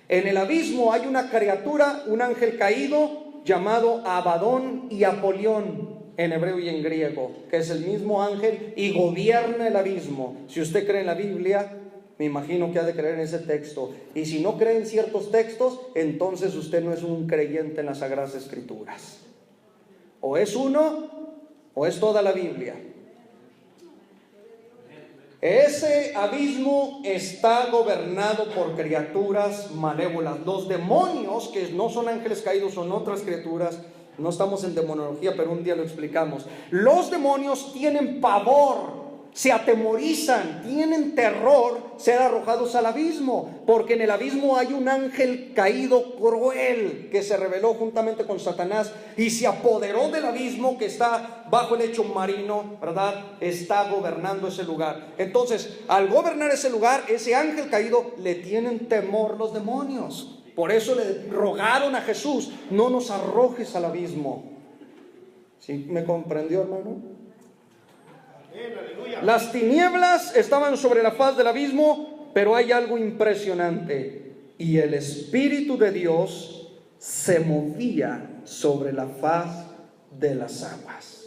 En el abismo hay una criatura, un ángel caído, llamado Abadón y Apolión en hebreo y en griego, que es el mismo ángel y gobierna el abismo. Si usted cree en la Biblia, me imagino que ha de creer en ese texto. Y si no cree en ciertos textos, entonces usted no es un creyente en las Sagradas Escrituras. O es uno, o es toda la Biblia. Ese abismo está gobernado por criaturas malévolas. Los demonios, que no son ángeles caídos, son otras criaturas. No estamos en demonología, pero un día lo explicamos. Los demonios tienen pavor, se atemorizan, tienen terror ser arrojados al abismo, porque en el abismo hay un ángel caído cruel que se rebeló juntamente con Satanás y se apoderó del abismo que está bajo el lecho marino, ¿verdad? Está gobernando ese lugar. Entonces, al gobernar ese lugar, ese ángel caído, le tienen temor los demonios. Por eso le rogaron a Jesús: no nos arrojes al abismo. ¿Sí me comprendió, hermano? Las tinieblas estaban sobre la faz del abismo, pero hay algo impresionante: y el Espíritu de Dios se movía sobre la faz de las aguas.